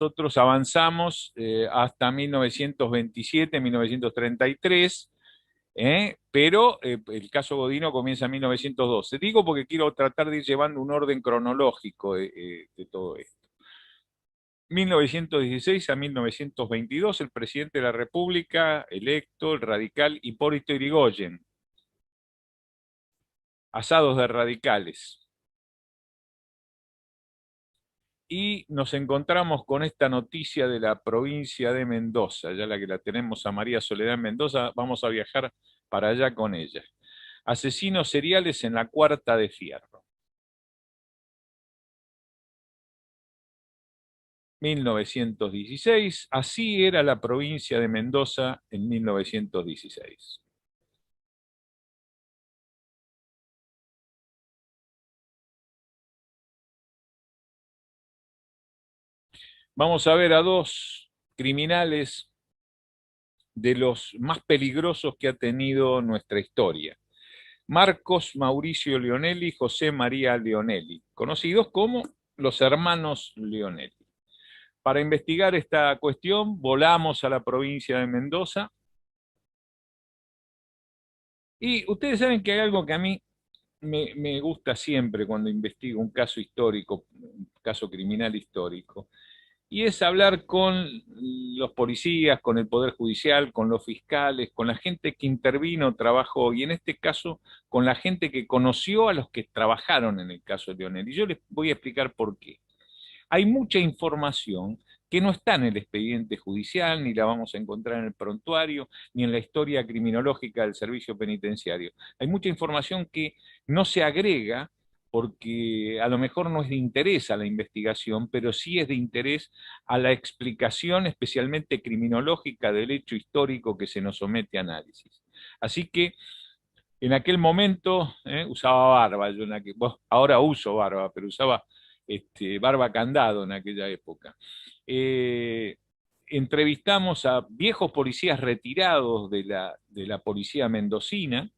Nosotros avanzamos hasta 1927, 1933, pero el caso Godino comienza en 1912. Digo porque quiero tratar de ir llevando un orden cronológico de todo esto. 1916 a 1922, el presidente de la República electo, el radical Hipólito Yrigoyen. Asados de radicales. Y nos encontramos con esta noticia de la provincia de Mendoza, ya la que la tenemos a María Soledad en Mendoza, vamos a viajar para allá con ella. Asesinos seriales en la Cuarta de Fierro. 1916, así era la provincia de Mendoza en 1916. Vamos a ver a dos criminales de los más peligrosos que ha tenido nuestra historia. Marcos Mauricio Leonelli y José María Leonelli, conocidos como los hermanos Leonelli. Para investigar esta cuestión, volamos a la provincia de Mendoza y ustedes saben que hay algo que a mí me gusta siempre cuando investigo un caso histórico, un caso criminal histórico, y es hablar con los policías, con el Poder Judicial, con los fiscales, con la gente que intervino, trabajó, y en este caso con la gente que conoció a los que trabajaron en el caso de Leonel. Y yo les voy a explicar por qué. Hay mucha información que no está en el expediente judicial, ni la vamos a encontrar en el prontuario, ni en la historia criminológica del servicio penitenciario. Hay mucha información que no se agrega porque a lo mejor no es de interés a la investigación, pero sí es de interés a la explicación, especialmente criminológica, del hecho histórico que se nos somete a análisis. Así que en aquel momento usaba barba, yo ahora uso barba, pero usaba barba candado en aquella época. Eh, Entrevistamos a viejos policías retirados de la policía mendocina,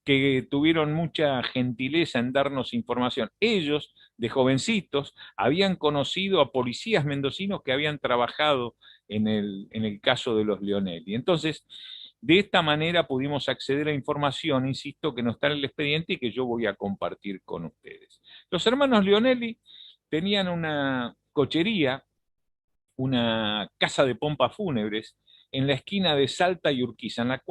que tuvieron mucha gentileza en darnos información. Ellos, de jovencitos, habían conocido a policías mendocinos que habían trabajado en el caso de los Leonelli. Entonces, de esta manera pudimos acceder a información, insisto, que no está en el expediente y que yo voy a compartir con ustedes. Los hermanos Leonelli tenían una cochería, una casa de pompas fúnebres, en la esquina de Salta y Urquiza, en la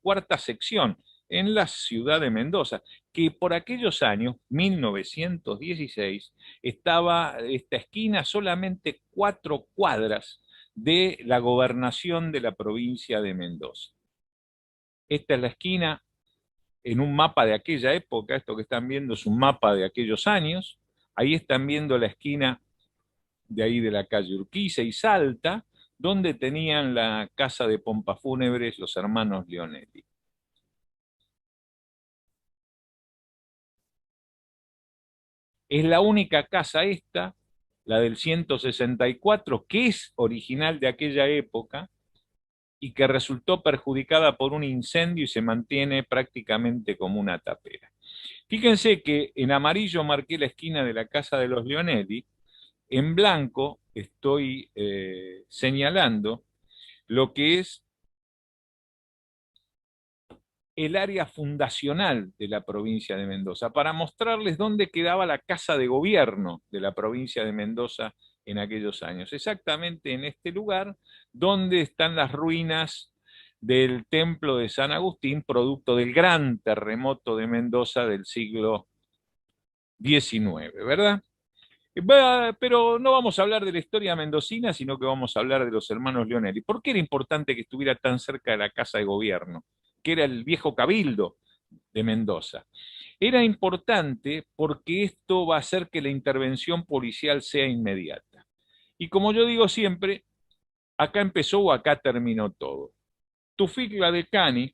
cuarta sección, en la ciudad de Mendoza, que por aquellos años, 1916, estaba esta esquina solamente 4 cuadras de la gobernación de la provincia de Mendoza. Esta es la esquina en un mapa de aquella época, esto que están viendo es un mapa de aquellos años, ahí están viendo la esquina de ahí de la calle Urquiza y Salta, donde tenían la casa de pompas fúnebres los hermanos Leonelli. Es la única casa esta, la del 164, que es original de aquella época y que resultó perjudicada por un incendio y se mantiene prácticamente como una tapera. Fíjense que en amarillo marqué la esquina de la casa de los Leonelli, en blanco estoy señalando lo que es el área fundacional de la provincia de Mendoza, para mostrarles dónde quedaba la casa de gobierno de la provincia de Mendoza en aquellos años. Exactamente en este lugar donde están las ruinas del templo de San Agustín, producto del gran terremoto de Mendoza del siglo XIX, ¿verdad? Pero no vamos a hablar de la historia mendocina, sino que vamos a hablar de los hermanos Leonelli. ¿Por qué era importante que estuviera tan cerca de la casa de gobierno, que era el viejo cabildo de Mendoza? Era importante porque esto va a hacer que la intervención policial sea inmediata. Y como yo digo siempre, acá empezó o acá terminó todo. Tufik Cani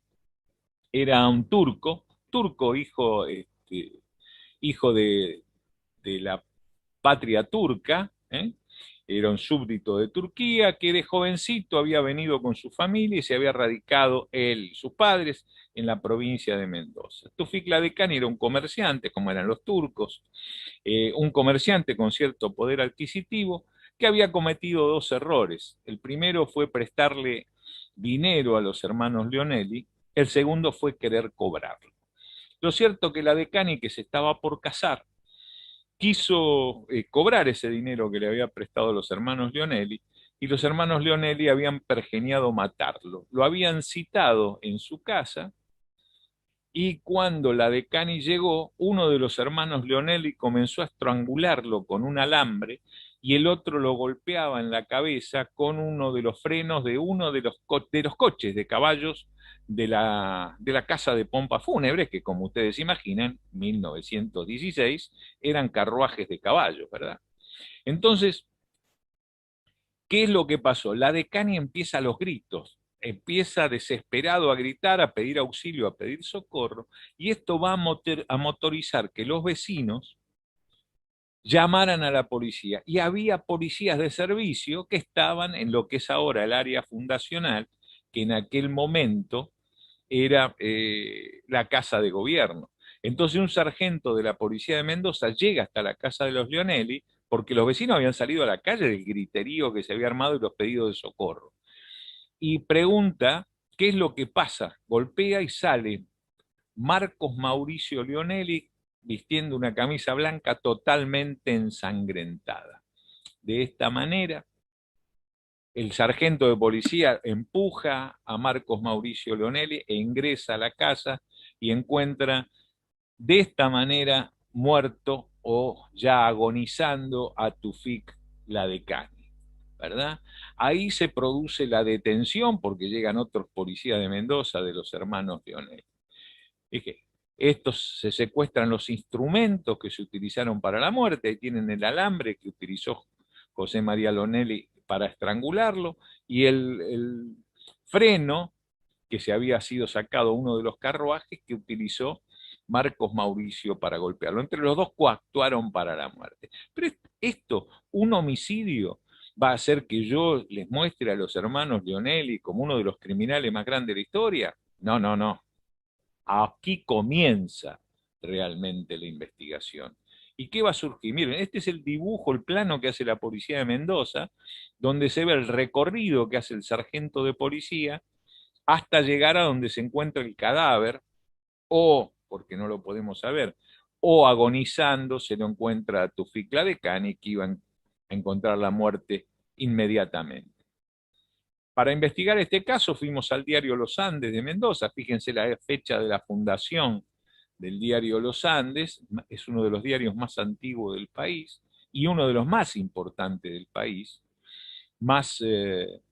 era un turco hijo de la patria turca, era un súbdito de Turquía que de jovencito había venido con su familia y se había radicado él y sus padres en la provincia de Mendoza. Tufik Ladekani era un comerciante, como eran los turcos, un comerciante con cierto poder adquisitivo, que había cometido dos errores. El primero fue prestarle dinero a los hermanos Leonelli, el segundo fue querer cobrarlo. Lo cierto que la Decani, que se estaba por casar, quiso cobrar ese dinero que le había prestado a los hermanos Leonelli, y los hermanos Leonelli habían pergeñado matarlo. Lo habían citado en su casa, y cuando la Decani llegó, uno de los hermanos Leonelli comenzó a estrangularlo con un alambre y el otro lo golpeaba en la cabeza con uno de los frenos de uno de los coches de caballos de la casa de pompa fúnebre, que como ustedes imaginan, 1916, eran carruajes de caballos, ¿verdad? Entonces, ¿qué es lo que pasó? La Decani empieza a los gritos, empieza desesperado a gritar, a pedir auxilio, a pedir socorro, y esto va a motorizar que los vecinos llamaran a la policía. Y había policías de servicio que estaban en lo que es ahora el área fundacional, que en aquel momento era la casa de gobierno. Entonces un sargento de la policía de Mendoza llega hasta la casa de los Leonelli, porque los vecinos habían salido a la calle del griterío que se había armado y los pedidos de socorro. Y pregunta qué es lo que pasa. Golpea y sale Marcos Mauricio Leonelli vistiendo una camisa blanca totalmente ensangrentada. De esta manera, el sargento de policía empuja a Marcos Mauricio Leonelli e ingresa a la casa y encuentra de esta manera muerto o ya agonizando a Tufik la Decani, ¿verdad? Ahí se produce la detención porque llegan otros policías de Mendoza, de los hermanos Leonelli. Dije, estos se secuestran los instrumentos que se utilizaron para la muerte, ahí tienen el alambre que utilizó José María Lonelli para estrangularlo, y el freno que se había sido sacado uno de los carruajes que utilizó Marcos Mauricio para golpearlo. Entre los dos coactuaron para la muerte. Pero esto, un homicidio, va a hacer que yo les muestre a los hermanos Leonelli como uno de los criminales más grandes de la historia. No, no, no. Aquí comienza realmente la investigación. ¿Y qué va a surgir? Miren, este es el dibujo, el plano que hace la policía de Mendoza, donde se ve el recorrido que hace el sargento de policía hasta llegar a donde se encuentra el cadáver, o, porque no lo podemos saber, o agonizando se lo encuentra a Tufik Decani, que iban a encontrar la muerte inmediatamente. Para investigar este caso fuimos al diario Los Andes de Mendoza. Fíjense la fecha de la fundación del diario Los Andes, es uno de los diarios más antiguos del país y uno de los más importantes del país, más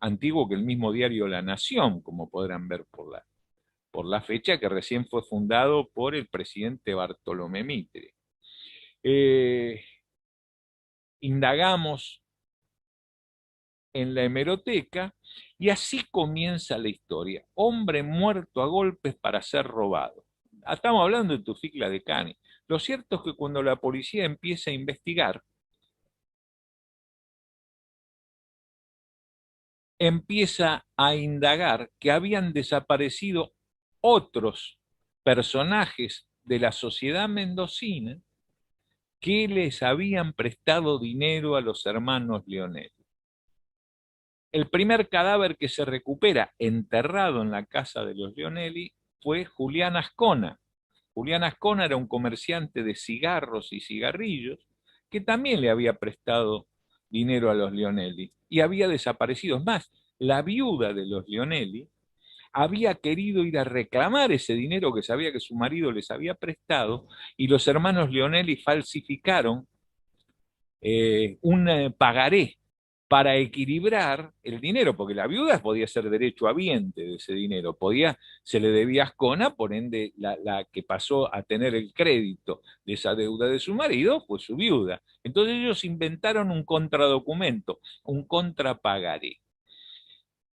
antiguo que el mismo diario La Nación, como podrán ver por la fecha, que recién fue fundado por el presidente Bartolomé Mitre. Indagamos en la hemeroteca, y así comienza la historia. Hombre muerto a golpes para ser robado. Estamos hablando de Tufik Decani. Lo cierto es que cuando la policía empieza a investigar, empieza a indagar que habían desaparecido otros personajes de la sociedad mendocina que les habían prestado dinero a los hermanos Leonel. El primer cadáver que se recupera enterrado en la casa de los Leonelli fue Julián Ascona. Julián Ascona era un comerciante de cigarros y cigarrillos que también le había prestado dinero a los Leonelli y había desaparecido. Es más, la viuda de los Leonelli había querido ir a reclamar ese dinero que sabía que su marido les había prestado, y los hermanos Leonelli falsificaron un pagaré para equilibrar el dinero, porque la viuda podía ser derechohabiente de ese dinero, se le debía a Ascona, por ende la que pasó a tener el crédito de esa deuda de su marido fue su viuda. Entonces ellos inventaron un contradocumento, un contrapagaré.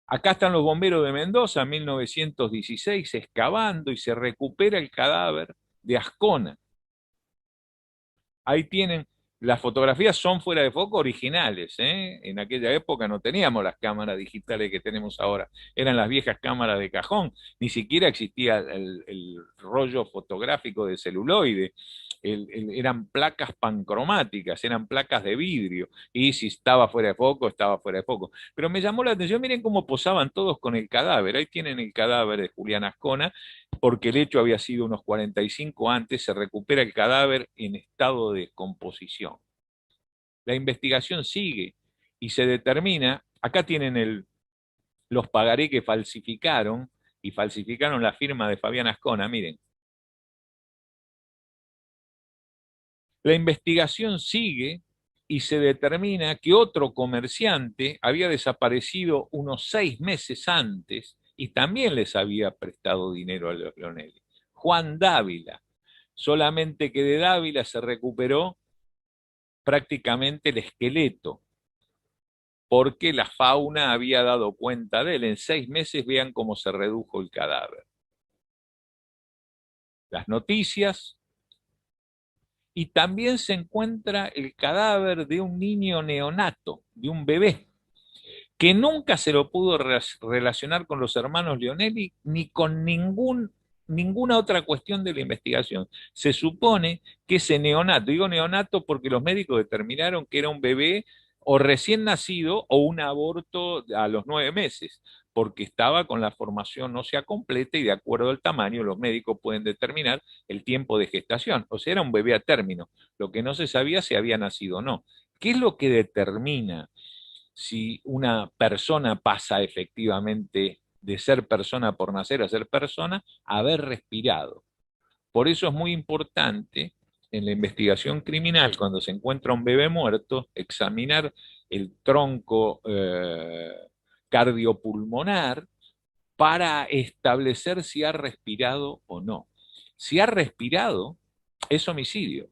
Acá están los bomberos de Mendoza, 1916, excavando, y se recupera el cadáver de Ascona. Ahí tienen, las fotografías son fuera de foco originales, ¿eh? En aquella época no teníamos las cámaras digitales que tenemos ahora, eran las viejas cámaras de cajón, ni siquiera existía el rollo fotográfico de celuloide. eran placas pancromáticas, eran placas de vidrio, y si estaba fuera de foco, estaba fuera de foco. Pero me llamó la atención, miren cómo posaban todos con el cadáver. Ahí tienen el cadáver de Julián Ascona, porque el hecho había sido unos 45 antes, se recupera el cadáver en estado de descomposición. La investigación sigue y se determina, acá tienen los pagaré que falsificaron, y falsificaron la firma de Fabián Ascona, miren. La investigación sigue y se determina que otro comerciante había desaparecido unos 6 meses antes y también les había prestado dinero a los Leonelli. Juan Dávila. Solamente que de Dávila se recuperó prácticamente el esqueleto, porque la fauna había dado cuenta de él. En 6 meses vean cómo se redujo el cadáver. Las noticias, y también se encuentra el cadáver de un niño neonato, de un bebé, que nunca se lo pudo relacionar con los hermanos Leonelli ni con ninguna otra cuestión de la investigación. Se supone que ese neonato, digo neonato porque los médicos determinaron que era un bebé o recién nacido o un aborto a los 9 meses, porque estaba con la formación ósea completa y de acuerdo al tamaño los médicos pueden determinar el tiempo de gestación. O sea, era un bebé a término. Lo que no se sabía si había nacido o no. ¿Qué es lo que determina si una persona pasa efectivamente de ser persona por nacer a ser persona? Haber respirado? Por eso es muy importante en la investigación criminal, cuando se encuentra un bebé muerto, examinar el tronco cardiopulmonar para establecer si ha respirado o no. Si ha respirado, es homicidio.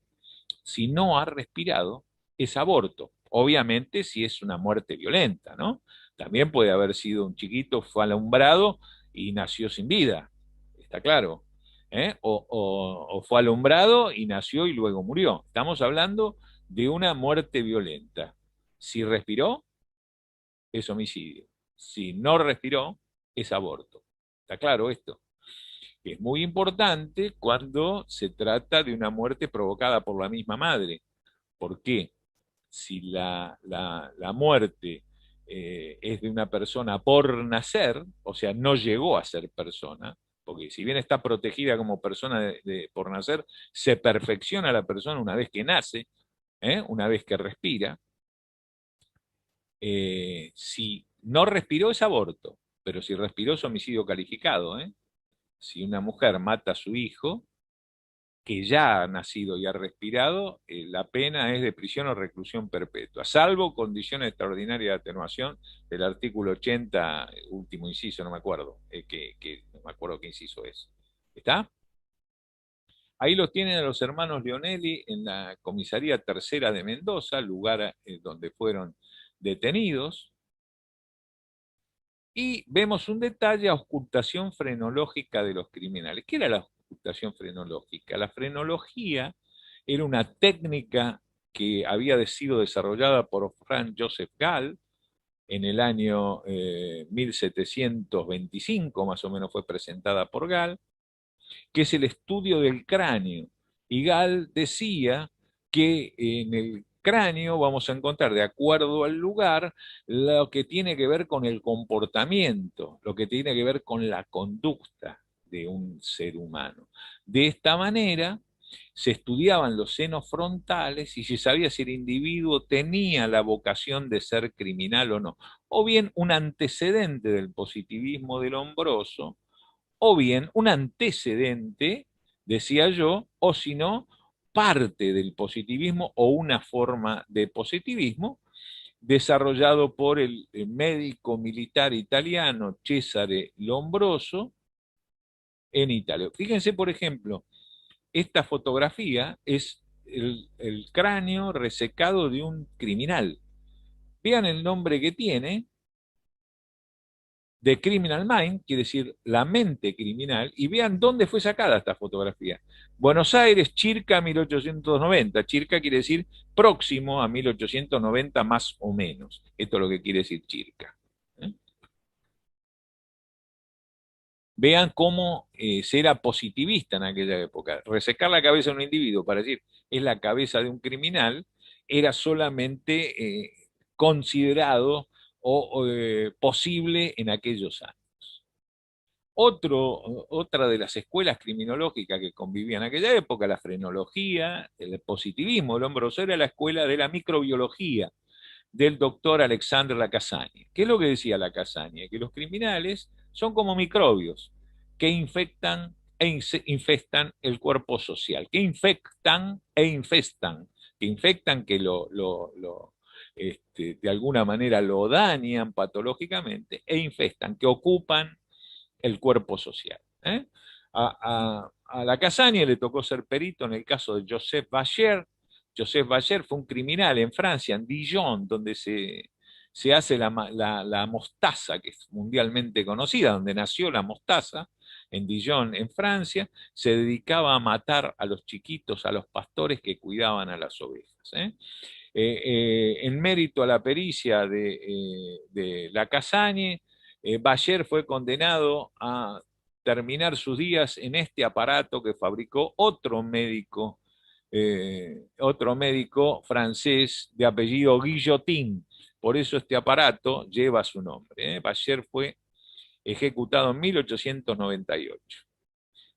Si no ha respirado, es aborto. Obviamente si es una muerte violenta, ¿no? También puede haber sido un chiquito, fue alumbrado y nació sin vida, está claro. O fue alumbrado y nació y luego murió. Estamos hablando de una muerte violenta. Si respiró, es homicidio. Si no respiró, es aborto. ¿Está claro esto? Es muy importante cuando se trata de una muerte provocada por la misma madre. ¿Por qué? Si la muerte es de una persona por nacer, o sea, no llegó a ser persona, porque si bien está protegida como persona por nacer, se perfecciona la persona una vez que nace, una vez que respira. Si no respiró es aborto, pero si respiró es homicidio calificado. Si una mujer mata a su hijo, que ya ha nacido y ha respirado, la pena es de prisión o reclusión perpetua, salvo condiciones extraordinarias de atenuación del artículo 80, último inciso, no me acuerdo, no me acuerdo qué inciso es. ¿Está? Ahí los tienen a los hermanos Leonelli en la comisaría tercera de Mendoza, lugar donde fueron detenidos. Y vemos un detalle: auscultación frenológica de los criminales. ¿Qué era la auscultación frenológica? La frenología era una técnica que había sido desarrollada por Franz Joseph Gall en el año 1725, más o menos fue presentada por Gall, que es el estudio del cráneo. Y Gall decía que en el cráneo vamos a encontrar, de acuerdo al lugar, lo que tiene que ver con el comportamiento, lo que tiene que ver con la conducta de un ser humano. De esta manera se estudiaban los senos frontales y se sabía si el individuo tenía la vocación de ser criminal o no, o bien un antecedente del positivismo de Lombroso, o bien un antecedente, decía yo, o si no, parte del positivismo o una forma de positivismo desarrollado por el médico militar italiano Cesare Lombroso en Italia. Fíjense, por ejemplo, esta fotografía es el cráneo resecado de un criminal. Vean el nombre que tiene, de Criminal Mind, quiere decir la mente criminal, y vean dónde fue sacada esta fotografía. Buenos Aires, Chirca, 1890. Chirca quiere decir próximo a 1890 más o menos. Esto es lo que quiere decir Chirca. ¿Eh? Vean cómo se era positivista en aquella época. Resecar la cabeza de un individuo para decir es la cabeza de un criminal era solamente considerado o posible en aquellos años. Otra de las escuelas criminológicas que convivían en aquella época, la frenología, el positivismo, el Lombroso, era la escuela de la microbiología del doctor Alexandre Lacassagne. ¿Qué es lo que decía Lacassagne? Que los criminales son como microbios que infectan infestan el cuerpo social, que infectan e infestan, que infectan, que de alguna manera lo dañan patológicamente, e infestan, que ocupan el cuerpo social. ¿Eh? A Lacassagne le tocó ser perito en el caso de Joseph Bacher. Joseph Bacher fue un criminal en Francia, en Dijon, donde se hace la mostaza, que es mundialmente conocida, donde nació la mostaza, en Dijon, en Francia. Se dedicaba a matar a los chiquitos, a los pastores que cuidaban a las ovejas. En mérito a la pericia de Lacassagne, Bayer fue condenado a terminar sus días en este aparato que fabricó otro médico francés de apellido Guillotin. Por eso este aparato lleva su nombre. Bayer fue ejecutado en 1898.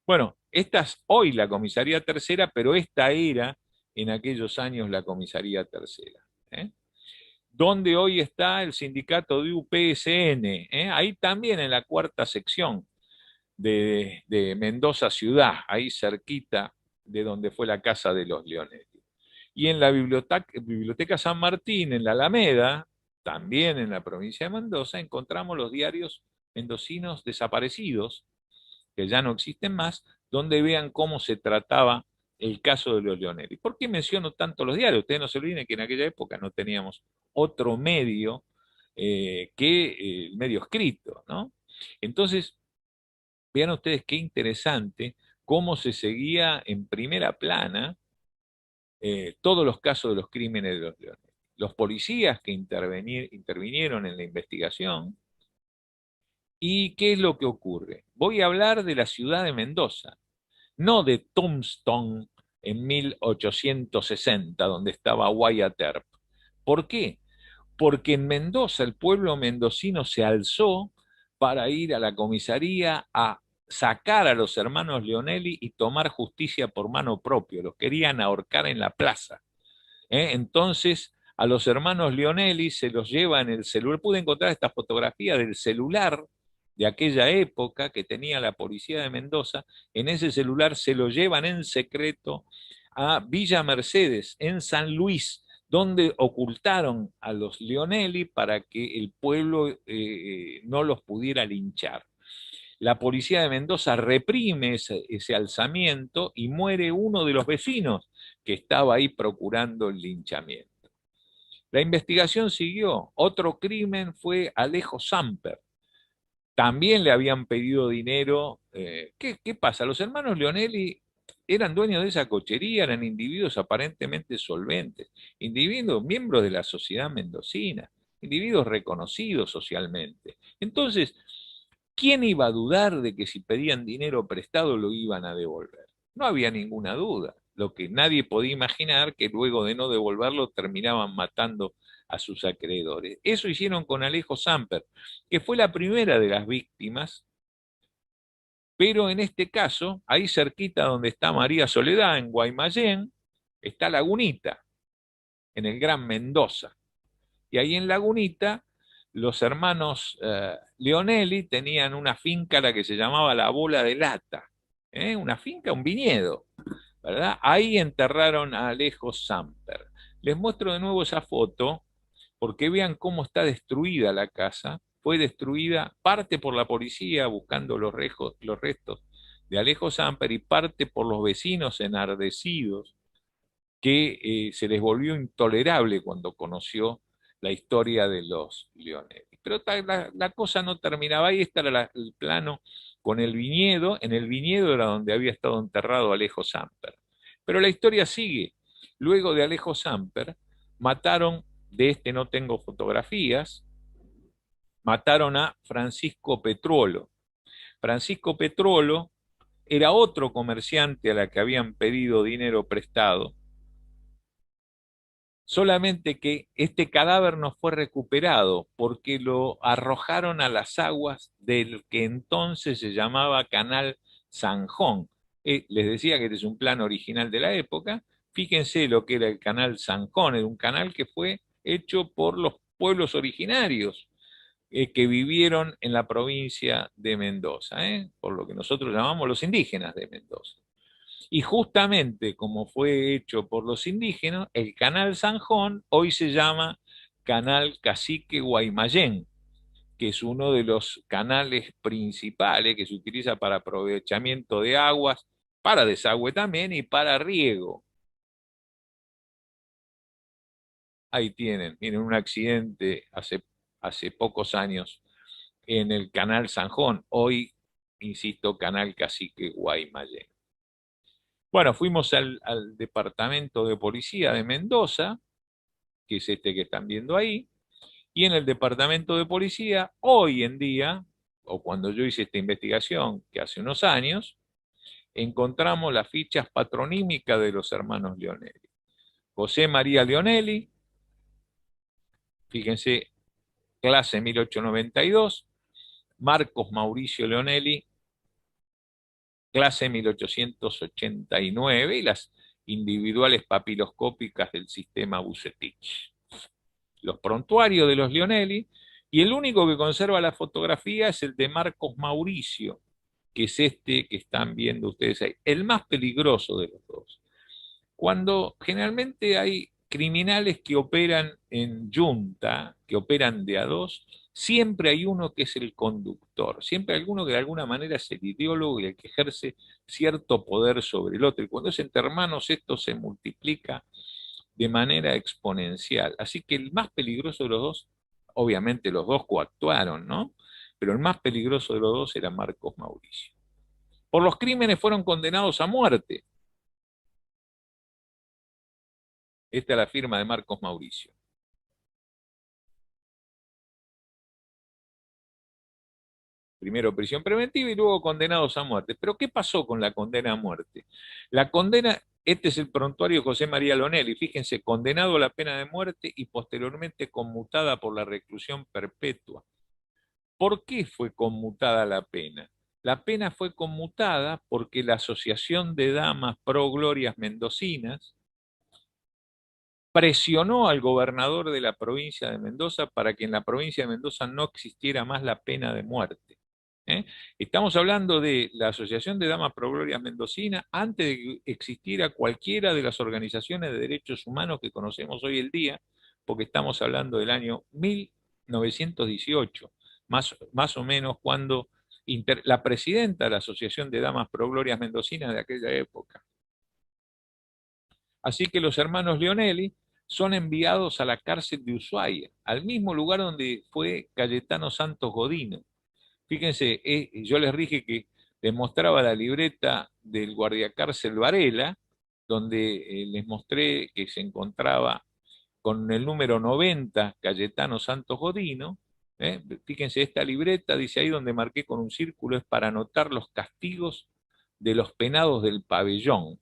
Bueno, esta es hoy la comisaría tercera, pero esta era en aquellos años la comisaría tercera. ¿Eh? Donde hoy está el sindicato de UPSN, ahí también en la cuarta sección de Mendoza Ciudad, ahí cerquita de donde fue la casa de los Leones. Y en la biblioteca San Martín, en la Alameda, también en la provincia de Mendoza, encontramos los diarios mendocinos desaparecidos, que ya no existen más, donde vean cómo se trataba el caso de los Leonelli. ¿Por qué menciono tanto los diarios? Ustedes no se olviden que en aquella época no teníamos otro medio que el medio escrito, ¿no? Entonces, vean ustedes qué interesante cómo se seguía en primera plana todos los casos de los crímenes de los Leonelli. Los policías que intervinieron en la investigación. ¿Y qué es lo que ocurre? Voy a hablar de la ciudad de Mendoza, no de Tombstone en 1860, donde estaba Wyatt Earp. ¿Por qué? Porque en Mendoza el pueblo mendocino se alzó para ir a la comisaría a sacar a los hermanos Leonelli y tomar justicia por mano propia. Los querían ahorcar en la plaza. Entonces, a los hermanos Leonelli se los lleva en el celular. Pude encontrar esta fotografía del celular de aquella época que tenía la policía de Mendoza. En ese celular se lo llevan en secreto a Villa Mercedes, en San Luis, donde ocultaron a los Leonelli para que el pueblo no los pudiera linchar. La policía de Mendoza reprime ese alzamiento y muere uno de los vecinos que estaba ahí procurando el linchamiento. La investigación siguió. Otro crimen fue Alejo Samper. También le habían pedido dinero. ¿Qué pasa? Los hermanos Leonelli eran dueños de esa cochería, eran individuos aparentemente solventes, individuos miembros de la sociedad mendocina, individuos reconocidos socialmente. Entonces, ¿quién iba a dudar de que si pedían dinero prestado lo iban a devolver? No había ninguna duda. Lo que nadie podía imaginar que luego de no devolverlo terminaban matando a sus acreedores. Eso hicieron con Alejo Samper, que fue la primera de las víctimas, pero en este caso, ahí cerquita donde está María Soledad, en Guaymallén, está Lagunita, en el Gran Mendoza. Y ahí en Lagunita, los hermanos Leonelli tenían una finca la que se llamaba La Bola de Lata, una finca, un viñedo, ¿verdad? Ahí enterraron a Alejo Samper. Les muestro de nuevo esa foto porque vean cómo está destruida la casa. Fue destruida parte por la policía buscando los restos de Alejo Samper y parte por los vecinos enardecidos que se les volvió intolerable cuando conoció la historia de los Leones. Pero la cosa no terminaba ahí, este era el plano con el viñedo. En el viñedo era donde había estado enterrado Alejo Samper. Pero la historia sigue. Luego de Alejo Samper, mataron, de este no tengo fotografías, mataron a Francisco Petruolo. Francisco Petrolo era otro comerciante a la que habían pedido dinero prestado, solamente que este cadáver no fue recuperado porque lo arrojaron a las aguas del que entonces se llamaba Canal Sanjón. Les decía que este es un plan original de la época. Fíjense lo que era el Canal Sanjón, era un canal que fue hecho por los pueblos originarios que vivieron en la provincia de Mendoza, por lo que nosotros llamamos los indígenas de Mendoza. Y justamente como fue hecho por los indígenas, el canal Sanjón hoy se llama Canal Cacique Guaymallén, que es uno de los canales principales que se utiliza para aprovechamiento de aguas, para desagüe también y para riego. Ahí tienen, miren un accidente hace pocos años en el canal Sanjón, hoy, insisto, canal Cacique Guaymallén. Bueno, fuimos al departamento de policía de Mendoza, que es este que están viendo ahí, y en el departamento de policía, hoy en día, o cuando yo hice esta investigación, que hace unos años, encontramos las fichas patronímicas de los hermanos Leonelli. José María Leonelli, fíjense, clase 1892, Marcos Mauricio Leonelli, clase 1889, y las individuales papiloscópicas del sistema Bucetich. Los prontuarios de los Leonelli, y el único que conserva la fotografía es el de Marcos Mauricio, que es este que están viendo ustedes ahí, el más peligroso de los dos. Cuando generalmente hay criminales que operan en yunta, que operan de a dos, siempre hay uno que es el conductor, siempre hay alguno que de alguna manera es el ideólogo y el que ejerce cierto poder sobre el otro. Y cuando es entre hermanos esto se multiplica de manera exponencial. Así que el más peligroso de los dos, obviamente los dos coactuaron, ¿no? Pero el más peligroso de los dos era Marcos Mauricio. Por los crímenes fueron condenados a muerte. Esta es la firma de Marcos Mauricio. Primero prisión preventiva y luego condenados a muerte. Pero ¿qué pasó con la condena a muerte? La condena, este es el prontuario de José María Lonelli, fíjense, condenado a la pena de muerte y posteriormente conmutada por la reclusión perpetua. ¿Por qué fue conmutada la pena? La pena fue conmutada porque la Asociación de Damas Pro Glorias Mendocinas presionó al gobernador de la provincia de Mendoza para que en la provincia de Mendoza no existiera más la pena de muerte. ¿eh? Estamos hablando de la Asociación de Damas Pro Glorias Mendocina antes de que existiera cualquiera de las organizaciones de derechos humanos que conocemos hoy en día, porque estamos hablando del año 1918, más o menos cuando la presidenta de la Asociación de Damas Pro Glorias Mendocinas de aquella época. Así que los hermanos Leonelli son enviados a la cárcel de Ushuaia, al mismo lugar donde fue Cayetano Santos Godino. Fíjense, yo les dije que les mostraba la libreta del guardiacárcel Varela, donde les mostré que se encontraba con el número 90 Cayetano Santos Godino. Fíjense, esta libreta dice ahí donde marqué con un círculo, es para anotar los castigos de los penados del pabellón.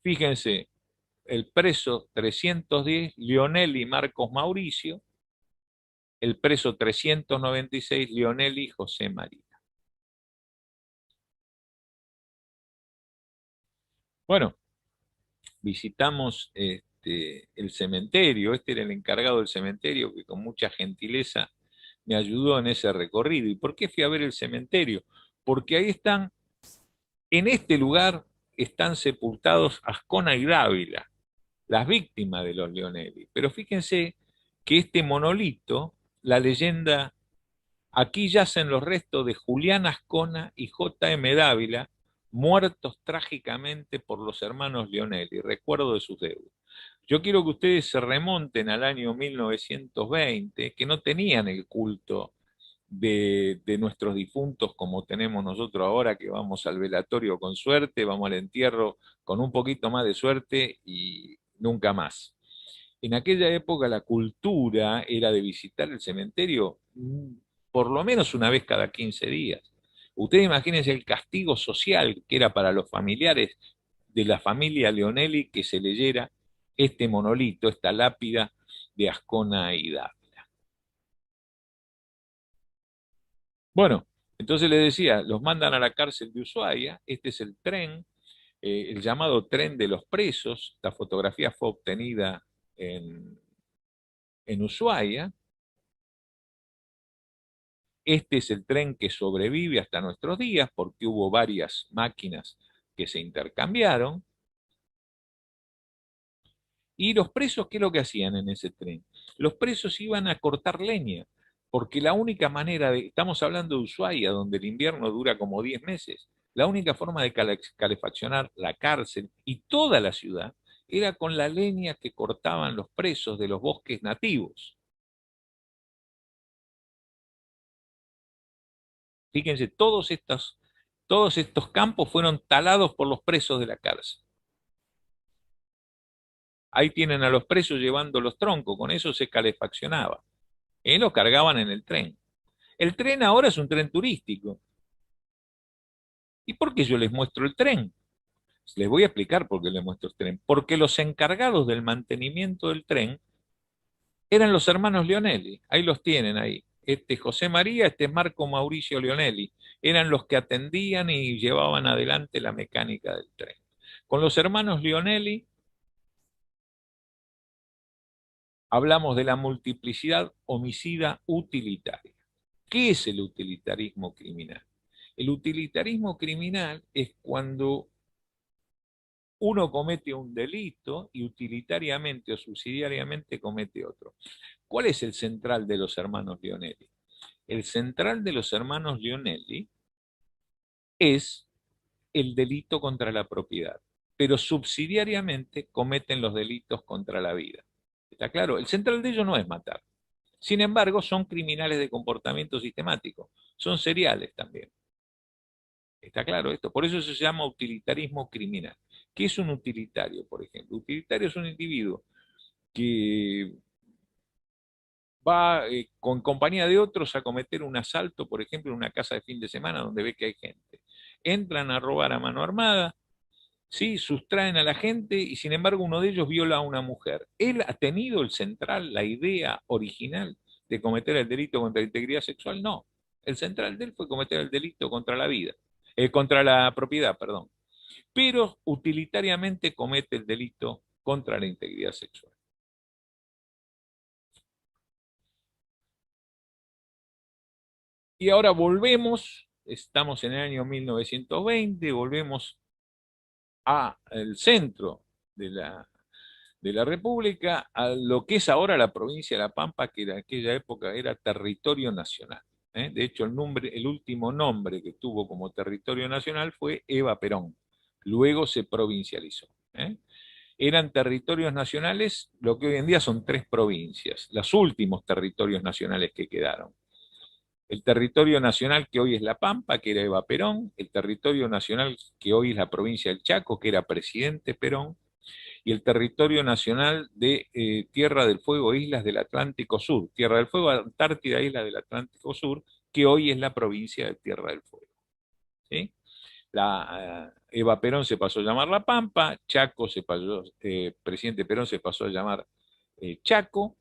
Fíjense, el preso 310, Leonelli Marcos Mauricio, el preso 396, Leonelli José María. Bueno, visitamos el cementerio, este era el encargado del cementerio que con mucha gentileza me ayudó en ese recorrido. ¿Y por qué fui a ver el cementerio? Porque ahí están, en este lugar están sepultados Ascona y Dávila, las víctimas de los Leonelli. Pero fíjense que este monolito, la leyenda, aquí yacen los restos de Julián Ascona y J. M. Dávila, muertos trágicamente por los hermanos Leonelli, recuerdo de sus deudos. Yo quiero que ustedes se remonten al año 1920, que no tenían el culto de nuestros difuntos como tenemos nosotros ahora, que vamos al velatorio con suerte, vamos al entierro con un poquito más de suerte y nunca más. En aquella época la cultura era de visitar el cementerio por lo menos una vez cada 15 días. Ustedes imagínense el castigo social que era para los familiares de la familia Leonelli que se leyera este monolito, esta lápida de Ascona y Dávila. Bueno, entonces les decía, los mandan a la cárcel de Ushuaia, este es el tren, el llamado tren de los presos, esta fotografía fue obtenida en, en Ushuaia. Este es el tren que sobrevive hasta nuestros días porque hubo varias máquinas que se intercambiaron. ¿Y los presos qué es lo que hacían en ese tren? Los presos iban a cortar leña, porque la única manera de, estamos hablando de Ushuaia, donde el invierno dura como 10 meses, la única forma de calefaccionar la cárcel y toda la ciudad era con la leña que cortaban los presos de los bosques nativos. Fíjense, todos estos campos fueron talados por los presos de la cárcel. Ahí tienen a los presos llevando los troncos, con eso se calefaccionaba. Los cargaban en el tren. El tren ahora es un tren turístico. ¿Y por qué yo les muestro el tren? Les voy a explicar por qué les muestro el tren. Porque los encargados del mantenimiento del tren eran los hermanos Leonelli. Ahí los tienen ahí. Este es José María, este es Marco Mauricio Leonelli. Eran los que atendían y llevaban adelante la mecánica del tren. Con los hermanos Leonelli hablamos de la multiplicidad homicida utilitaria. ¿Qué es el utilitarismo criminal? El utilitarismo criminal es cuando uno comete un delito y utilitariamente o subsidiariamente comete otro. ¿Cuál es el central de los hermanos Leonelli? El central de los hermanos Leonelli es el delito contra la propiedad, pero subsidiariamente cometen los delitos contra la vida. ¿Está claro? El central de ellos no es matar. Sin embargo, son criminales de comportamiento sistemático, son seriales también. ¿Está claro esto? Por eso se llama utilitarismo criminal. ¿Qué es un utilitario, por ejemplo? Utilitario es un individuo que va con compañía de otros a cometer un asalto, por ejemplo, en una casa de fin de semana donde ve que hay gente. Entran a robar a mano armada, ¿sí? Sustraen a la gente y sin embargo uno de ellos viola a una mujer. ¿Él ha tenido el central, la idea original de cometer el delito contra la integridad sexual? No. El central de él fue cometer el delito contra la vida, contra la propiedad, perdón. Pero utilitariamente comete el delito contra la integridad sexual. Y ahora volvemos, estamos en el año 1920, volvemos al centro de de la República, a lo que es ahora la provincia de La Pampa, que en aquella época era territorio nacional. ¿Eh? De hecho, el último nombre que tuvo como territorio nacional fue Eva Perón. Luego se provincializó. ¿Eh? Eran territorios nacionales, lo que hoy en día son 3 provincias, los últimos territorios nacionales que quedaron. El territorio nacional que hoy es La Pampa, que era Eva Perón, el territorio nacional que hoy es la provincia del Chaco, que era Presidente Perón, y el territorio nacional de Tierra del Fuego, Islas del Atlántico Sur, Tierra del Fuego, Antártida, Islas del Atlántico Sur, que hoy es la provincia de Tierra del Fuego. ¿Sí? Eva Perón se pasó a llamar La Pampa, Chaco se pasó, Presidente Perón se pasó a llamar Chaco,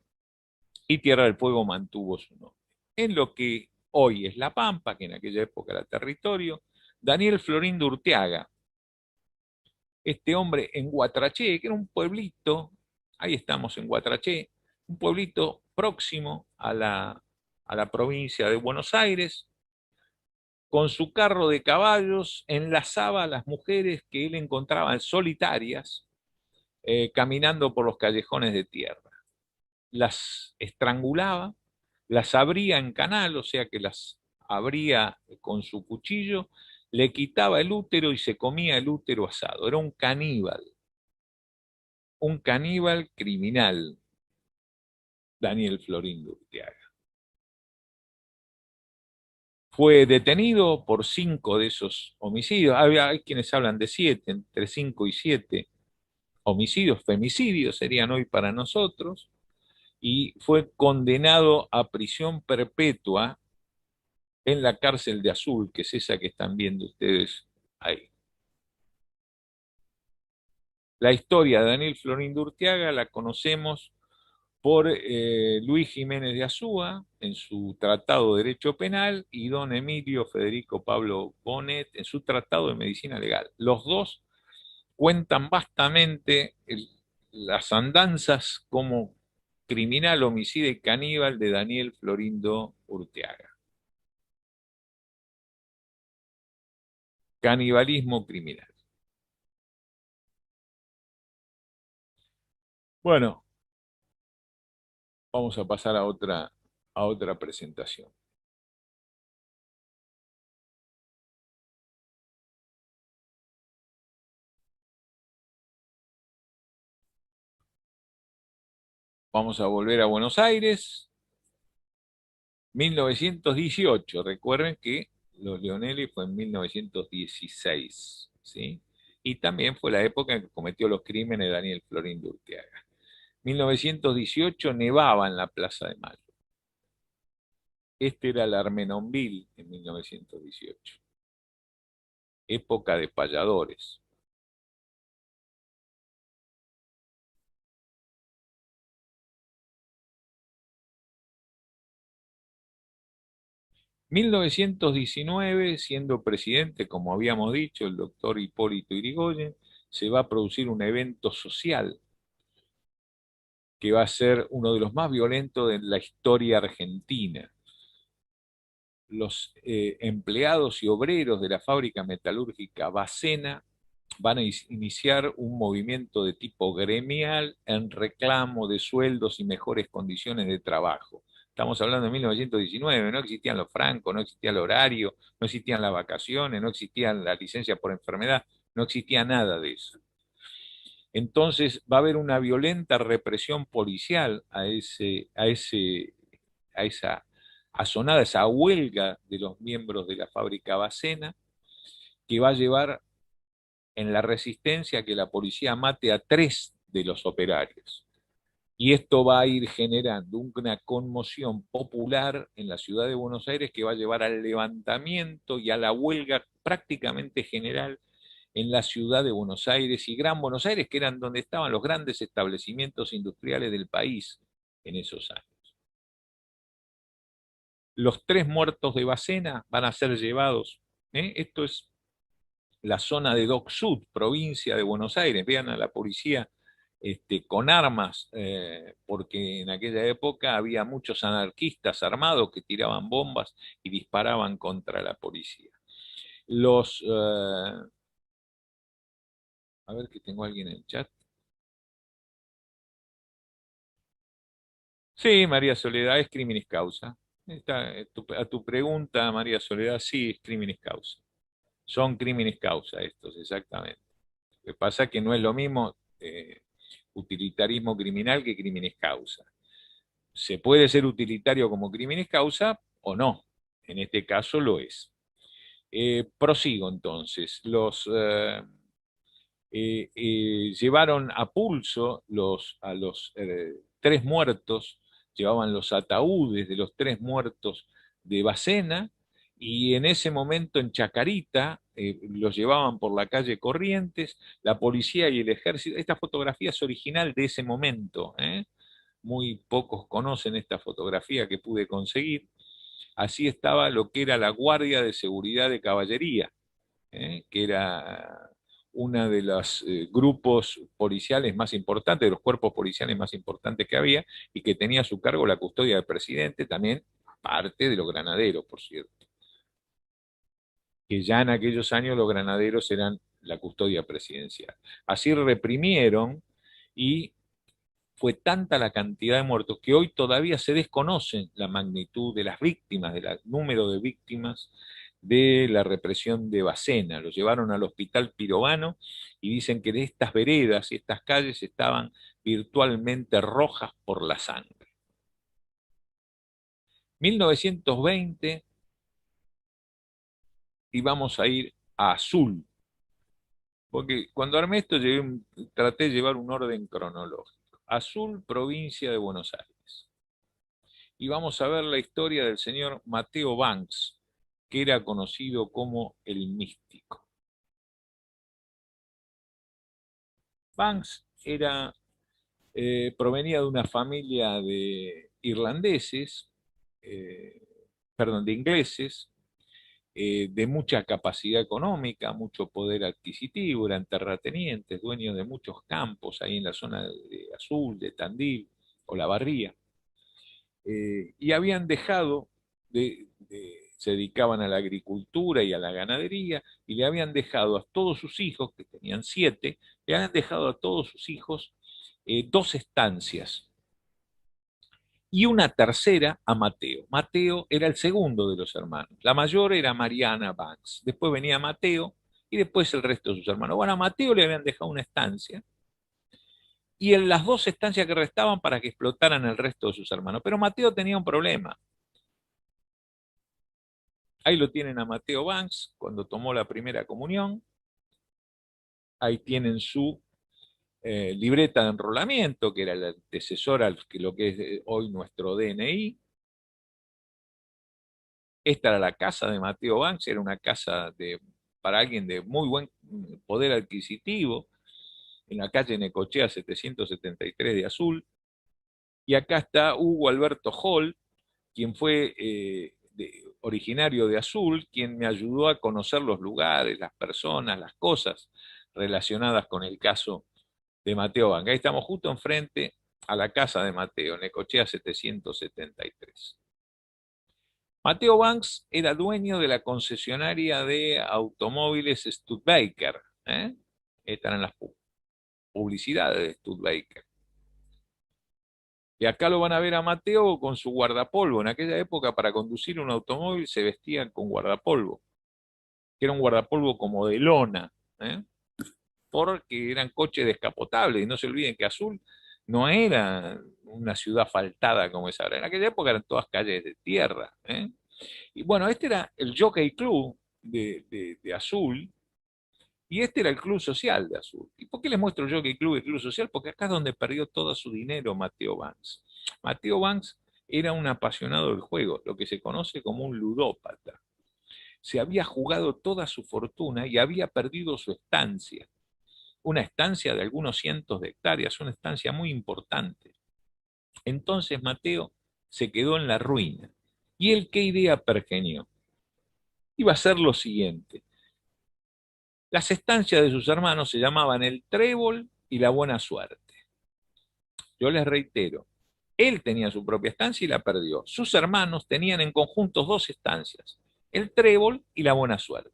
y Tierra del Fuego mantuvo su nombre. En lo que hoy es La Pampa, que en aquella época era territorio, Daniel Florindo Urteaga, este hombre en Guatraché, que era un pueblito, ahí estamos en Guatraché, un pueblito próximo a la provincia de Buenos Aires, con su carro de caballos enlazaba a las mujeres que él encontraba solitarias, caminando por los callejones de tierra. Las estrangulaba, las abría en canal, o sea que las abría con su cuchillo, le quitaba el útero y se comía el útero asado. Era un caníbal criminal, Daniel Florindo Urteaga. Fue detenido por 5 de esos homicidios. Hay quienes hablan de 7, entre 5 y 7. homicidios, femicidios serían hoy para nosotros, y fue condenado a prisión perpetua en la cárcel de Azul, que es esa que están viendo ustedes ahí. La historia de Daniel Florindo Urteaga la conocemos por Luis Jiménez de Azúa en su Tratado de Derecho Penal y don Emilio Federico Pablo Bonet en su Tratado de Medicina Legal. Los dos cuentan vastamente las andanzas como criminal, homicida y caníbal de Daniel Florindo Urteaga. Canibalismo criminal. Bueno, vamos a pasar a otra presentación. Vamos a volver a Buenos Aires, 1918. Recuerden que los Leonelli fue en 1916, ¿sí? Y también fue la época en que cometió los crímenes Daniel Florindo Urteaga. 1918 nevaba en la Plaza de Mayo. Este era el Armenonville en 1918. Época de payadores. 1919, siendo presidente, como habíamos dicho, el doctor Hipólito Yrigoyen, se va a producir un evento social que va a ser uno de los más violentos de la historia argentina. Los empleados y obreros de la fábrica metalúrgica Bacena van a iniciar un movimiento de tipo gremial en reclamo de sueldos y mejores condiciones de trabajo. Estamos hablando de 1919, no existían los francos, no existía el horario, no existían las vacaciones, no existía la licencia por enfermedad, no existía nada de eso. Entonces va a haber una violenta represión policial a esa asonada, esa huelga de los miembros de la fábrica Bacena, que va a llevar en la resistencia a que la policía mate a 3 de los operarios. Y esto va a ir generando una conmoción popular en la ciudad de Buenos Aires que va a llevar al levantamiento y a la huelga prácticamente general en la ciudad de Buenos Aires y Gran Buenos Aires, que eran donde estaban los grandes establecimientos industriales del país en esos años. Los 3 muertos de Bacena van a ser llevados, esto es la zona de Dock Sud, provincia de Buenos Aires. Vean a la policía con armas, porque en aquella época había muchos anarquistas armados que tiraban bombas y disparaban contra la policía. A ver que tengo alguien en el chat. Sí, María Soledad, es criminis causa. A tu pregunta, María Soledad, sí, es criminis causa. Son criminis causa estos, exactamente. Lo que pasa es que no es lo mismo utilitarismo criminal que criminis causa. Se puede ser utilitario como criminis causa o no. En este caso lo es. Prosigo entonces. Llevaron a pulso a los 3 muertos, llevaban los ataúdes de los 3 muertos de Bacena, y en ese momento en Chacarita los llevaban por la calle Corrientes, la policía y el ejército. Esta fotografía es original de ese momento, muy pocos conocen esta fotografía que pude conseguir. Así estaba lo que era la Guardia de Seguridad de Caballería, que era uno de los grupos policiales más importantes, de los cuerpos policiales más importantes que había, y que tenía a su cargo la custodia del presidente, también parte de los granaderos, por cierto, que ya en aquellos años los granaderos eran la custodia presidencial. Así reprimieron, y fue tanta la cantidad de muertos que hoy todavía se desconoce la magnitud de las víctimas, del número de víctimas de la represión de Bacena. Lo llevaron al hospital Pirovano y dicen que de estas veredas y estas calles estaban virtualmente rojas por la sangre. 1920, y vamos a ir a Azul. Porque cuando armé esto traté de llevar un orden cronológico. Azul, provincia de Buenos Aires. Y vamos a ver la historia del señor Mateo Banks, que era conocido como el místico. Banks provenía de una familia de irlandeses, eh, perdón, de ingleses, de mucha capacidad económica, mucho poder adquisitivo, eran terratenientes, dueños de muchos campos ahí en la zona de Azul, de Tandil, Olavarría, y habían dejado se dedicaban a la agricultura y a la ganadería, y le habían dejado a todos sus hijos, que tenían 7, le habían dejado a todos sus hijos 2 estancias y una tercera a Mateo. Mateo era el segundo de los hermanos. La mayor era Mariana Banks. Después venía Mateo y después el resto de sus hermanos. Bueno, a Mateo le habían dejado una estancia y en las 2 estancias que restaban para que explotaran el resto de sus hermanos. Pero Mateo tenía un problema. Ahí lo tienen a Mateo Banks cuando tomó la primera comunión. Ahí tienen su libreta de enrolamiento, que era el antecesor a lo que es hoy nuestro DNI. Esta era la casa de Mateo Banks, era una casa para alguien de muy buen poder adquisitivo, en la calle Necochea 773 de Azul. Y acá está Hugo Alberto Hall, quien fue originario de Azul, quien me ayudó a conocer los lugares, las personas, las cosas relacionadas con el caso de Mateo Banks. Ahí estamos justo enfrente a la casa de Mateo, Necochea 773. Mateo Banks era dueño de la concesionaria de automóviles Studebaker. ¿Eh? Estas eran las publicidades de Studebaker. Y acá lo van a ver a Mateo con su guardapolvo. En aquella época, para conducir un automóvil se vestían con guardapolvo, que era un guardapolvo como de lona, ¿eh? Porque eran coches descapotables. Y no se olviden que Azul no era una ciudad asfaltada como es ahora. En aquella época eran todas calles de tierra. ¿Eh? Y bueno, este era el Jockey Club de Azul, y este era el Club Social de Azul. ¿Y por qué les muestro el Jockey Club y el Club Social? Porque acá es donde perdió todo su dinero Mateo Banks. Mateo Banks era un apasionado del juego, lo que se conoce como un ludópata. Se había jugado toda su fortuna y había perdido su estancia. Una estancia de algunos cientos de hectáreas, una estancia muy importante. Entonces Mateo se quedó en la ruina. ¿Y él qué idea pergenió? Iba a ser lo siguiente. Las estancias de sus hermanos se llamaban el Trébol y la Buena Suerte. Yo les reitero, él tenía su propia estancia y la perdió. Sus hermanos tenían en conjunto 2 estancias, el Trébol y la Buena Suerte.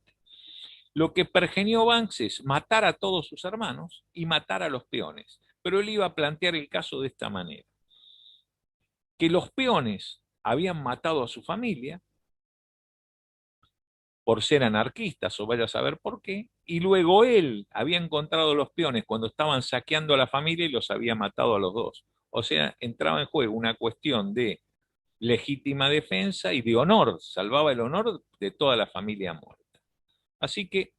Lo que pergenió Banks es matar a todos sus hermanos y matar a los peones. Pero él iba a plantear el caso de esta manera: que los peones habían matado a su familia por ser anarquistas, o vaya a saber por qué, y luego él había encontrado los peones cuando estaban saqueando a la familia y los había matado a los dos. O sea, entraba en juego una cuestión de legítima defensa y de honor, salvaba el honor de toda la familia muerta. Así que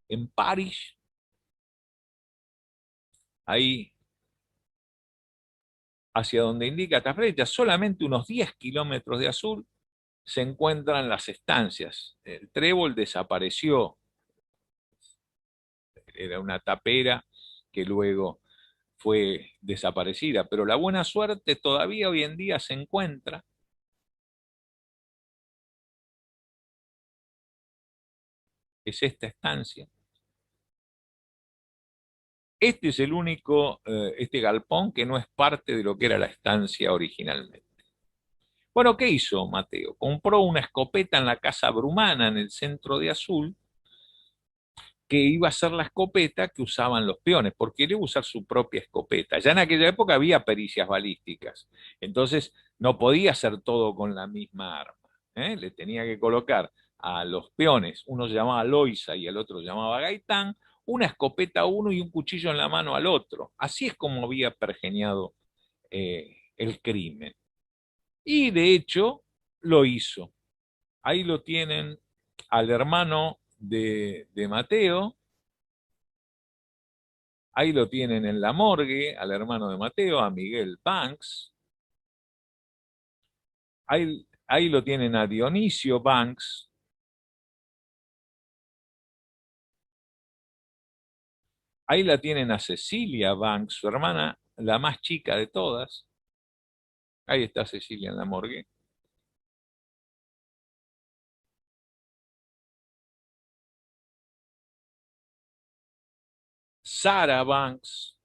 en París, ahí hacia donde indica esta flecha, solamente unos 10 kilómetros de Azul, se encuentran las estancias. El Trébol desapareció, era una tapera que luego fue desaparecida, pero la Buena Suerte todavía hoy en día se encuentra. Es esta estancia. Este es el único, este galpón que no es parte de lo que era la estancia originalmente. Bueno, ¿qué hizo Mateo? Compró una escopeta en la Casa Brumana, en el centro de Azul, que iba a ser la escopeta que usaban los peones, porque él iba a usar su propia escopeta. Ya en aquella época había pericias balísticas, entonces no podía hacer todo con la misma arma. ¿Eh? Le tenía que colocar a los peones, uno se llamaba Loisa y el otro se llamaba Gaitán, una escopeta a uno y un cuchillo en la mano al otro. Así es como había pergeñado el crimen. Y de hecho lo hizo. Ahí lo tienen al hermano de Mateo, Ahí lo tienen en la morgue, al hermano de Mateo, a Miguel Banks. Ahí lo tienen a Dionisio Banks. Ahí la tienen a Cecilia Banks, su hermana, la más chica de todas. Ahí está Cecilia en la morgue. Sarah Banks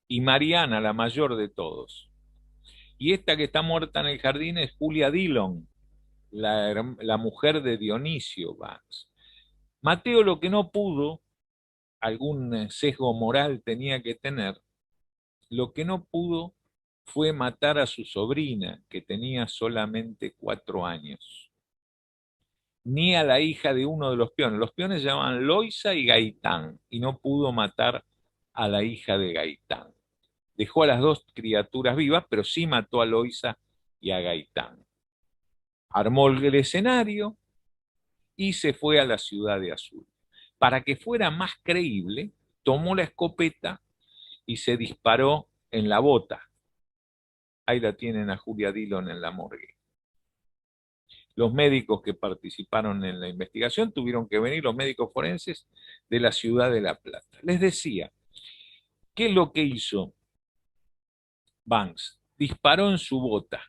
y Mariana, la mayor de todos. Y esta que está muerta en el jardín es Julia Dillon, la mujer de Dionisio Banks. Mateo lo que no pudo, algún sesgo moral tenía que tener, lo que no pudo fue matar a su sobrina, que tenía solamente 4 años, ni a la hija de uno de los peones. Los peones se llamaban Loisa y Gaitán, y no pudo matar a la hija de Gaitán. Dejó a las dos criaturas vivas, pero sí mató a Loisa y a Gaitán. Armó el escenario y se fue a la ciudad de Azul. Para que fuera más creíble, tomó la escopeta y se disparó en la bota. Ahí la tienen a Julia Dillon en la morgue. Los médicos que participaron en la investigación tuvieron que venir, los médicos forenses de la ciudad de La Plata. Les decía, ¿qué es lo que hizo Banks? Disparó en su bota,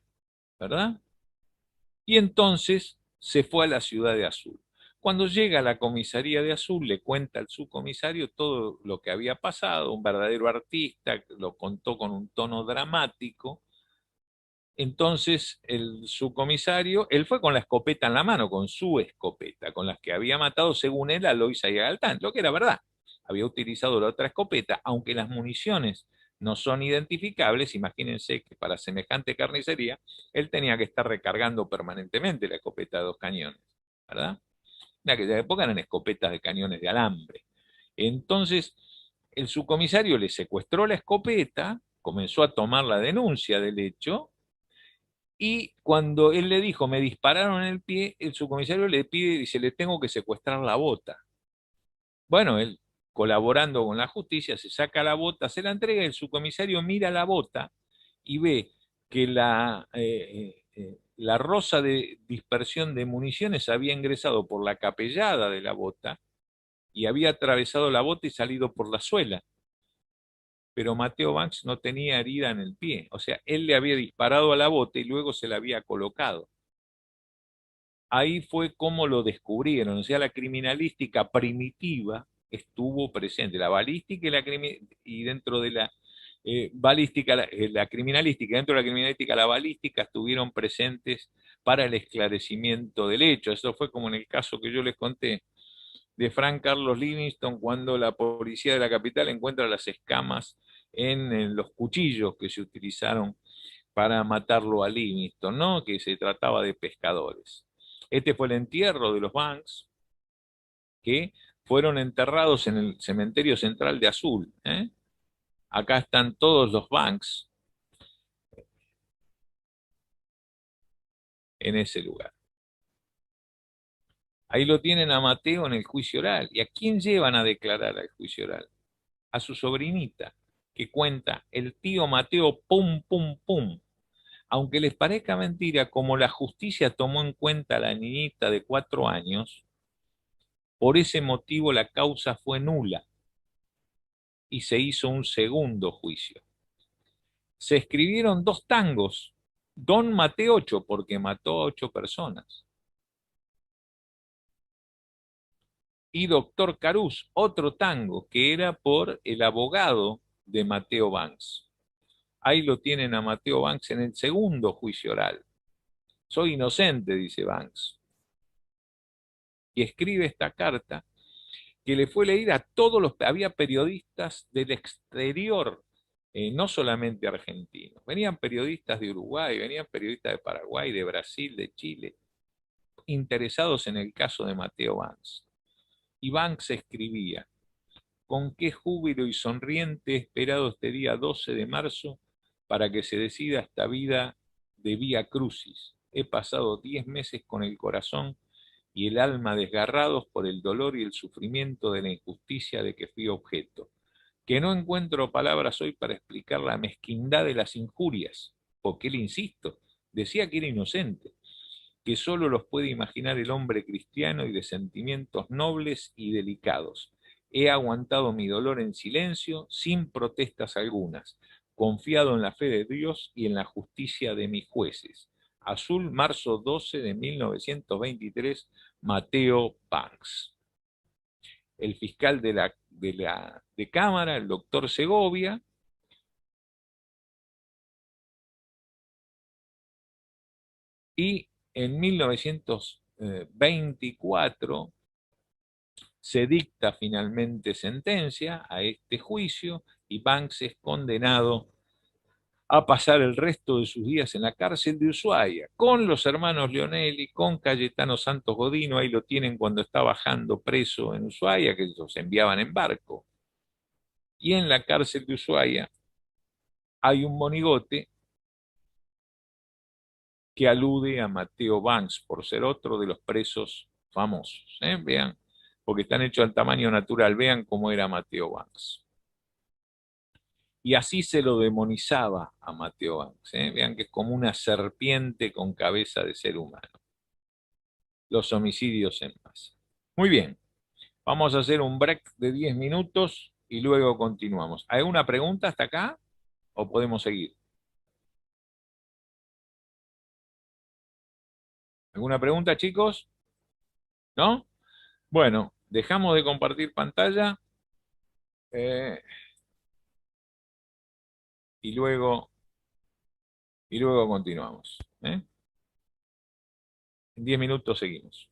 ¿verdad? Y entonces se fue a la ciudad de Azul. Cuando llega a la comisaría de Azul, le cuenta al subcomisario todo lo que había pasado, un verdadero artista, lo contó con un tono dramático. Entonces el subcomisario, él fue con la escopeta en la mano, con su escopeta, con las que había matado, según él, a Loisa y a Galtán, lo que era verdad. Había utilizado la otra escopeta, aunque las municiones no son identificables, imagínense que para semejante carnicería, él tenía que estar recargando permanentemente la escopeta de 2 cañones, ¿verdad? En aquella época eran escopetas de cañones de alambre. Entonces, el subcomisario le secuestró la escopeta, comenzó a tomar la denuncia del hecho, y cuando él le dijo, me dispararon en el pie, el subcomisario le pide, dice, le tengo que secuestrar la bota. Bueno, él, colaborando con la justicia, se saca la bota, se la entrega, el subcomisario mira la bota y ve que la rosa de dispersión de municiones había ingresado por la capellada de la bota y había atravesado la bota y salido por la suela. Pero Mateo Banks no tenía herida en el pie, o sea, él le había disparado a la bota y luego se la había colocado. Ahí fue como lo descubrieron, o sea, la criminalística primitiva estuvo presente, la balística y dentro de la balística, la criminalística, dentro de la criminalística, la balística estuvieron presentes para el esclarecimiento del hecho. Eso fue como en el caso que yo les conté de Frank Carlos Livingston, cuando la policía de la capital encuentra las escamas en los cuchillos que se utilizaron para matarlo a Livingston, ¿no? Que se trataba de pescadores. Este fue el entierro de los Banks, que fueron enterrados en el cementerio central de Azul. Acá están todos los Banks en ese lugar. Ahí lo tienen a Mateo en el juicio oral. ¿Y a quién llevan a declarar al juicio oral? A su sobrinita, que cuenta, el tío Mateo, pum, pum, pum. Aunque les parezca mentira, como la justicia tomó en cuenta a la niñita de 4 años, por ese motivo la causa fue nula y se hizo un segundo juicio. Se escribieron dos tangos, Don Mateo 8, porque mató a 8 personas, y Doctor Carús, otro tango, que era por el abogado de Mateo Banks. Ahí lo tienen a Mateo Banks en el segundo juicio oral. Soy inocente, dice Banks. Y escribe esta carta que le fue leída a todos los... Había periodistas del exterior, no solamente argentinos. Venían periodistas de Uruguay, venían periodistas de Paraguay, de Brasil, de Chile, interesados en el caso de Mateo Banks. Y Banks escribía, con qué júbilo y sonriente he esperado este día 12 de marzo para que se decida esta vida de vía crucis. He pasado 10 meses con el corazón y el alma desgarrados por el dolor y el sufrimiento de la injusticia de que fui objeto, que no encuentro palabras hoy para explicar la mezquindad de las injurias, porque él, insisto, decía que era inocente, que solo los puede imaginar el hombre cristiano y de sentimientos nobles y delicados. He aguantado mi dolor en silencio, sin protestas algunas, confiado en la fe de Dios y en la justicia de mis jueces. Azul, marzo 12 de 1923, Mateo Banks. El fiscal de Cámara, el doctor Segovia, y en 1924 se dicta finalmente sentencia a este juicio y Banks es condenado a pasar el resto de sus días en la cárcel de Ushuaia, con los hermanos Leonelli, con Cayetano Santos Godino, ahí lo tienen cuando está bajando preso en Ushuaia, que los enviaban en barco. Y en la cárcel de Ushuaia hay un monigote que alude a Mateo Banks por ser otro de los presos famosos. Vean, porque están hechos al tamaño natural, vean cómo era Mateo Banks. Y así se lo demonizaba a Mateo Banks. Vean que es como una serpiente con cabeza de ser humano. Los homicidios en masa. Muy bien, vamos a hacer un break de 10 minutos y luego continuamos. ¿Alguna pregunta hasta acá o podemos seguir? ¿Alguna pregunta, chicos? ¿No? Bueno, dejamos de compartir pantalla eh, y luego, continuamos. En 10 minutos seguimos.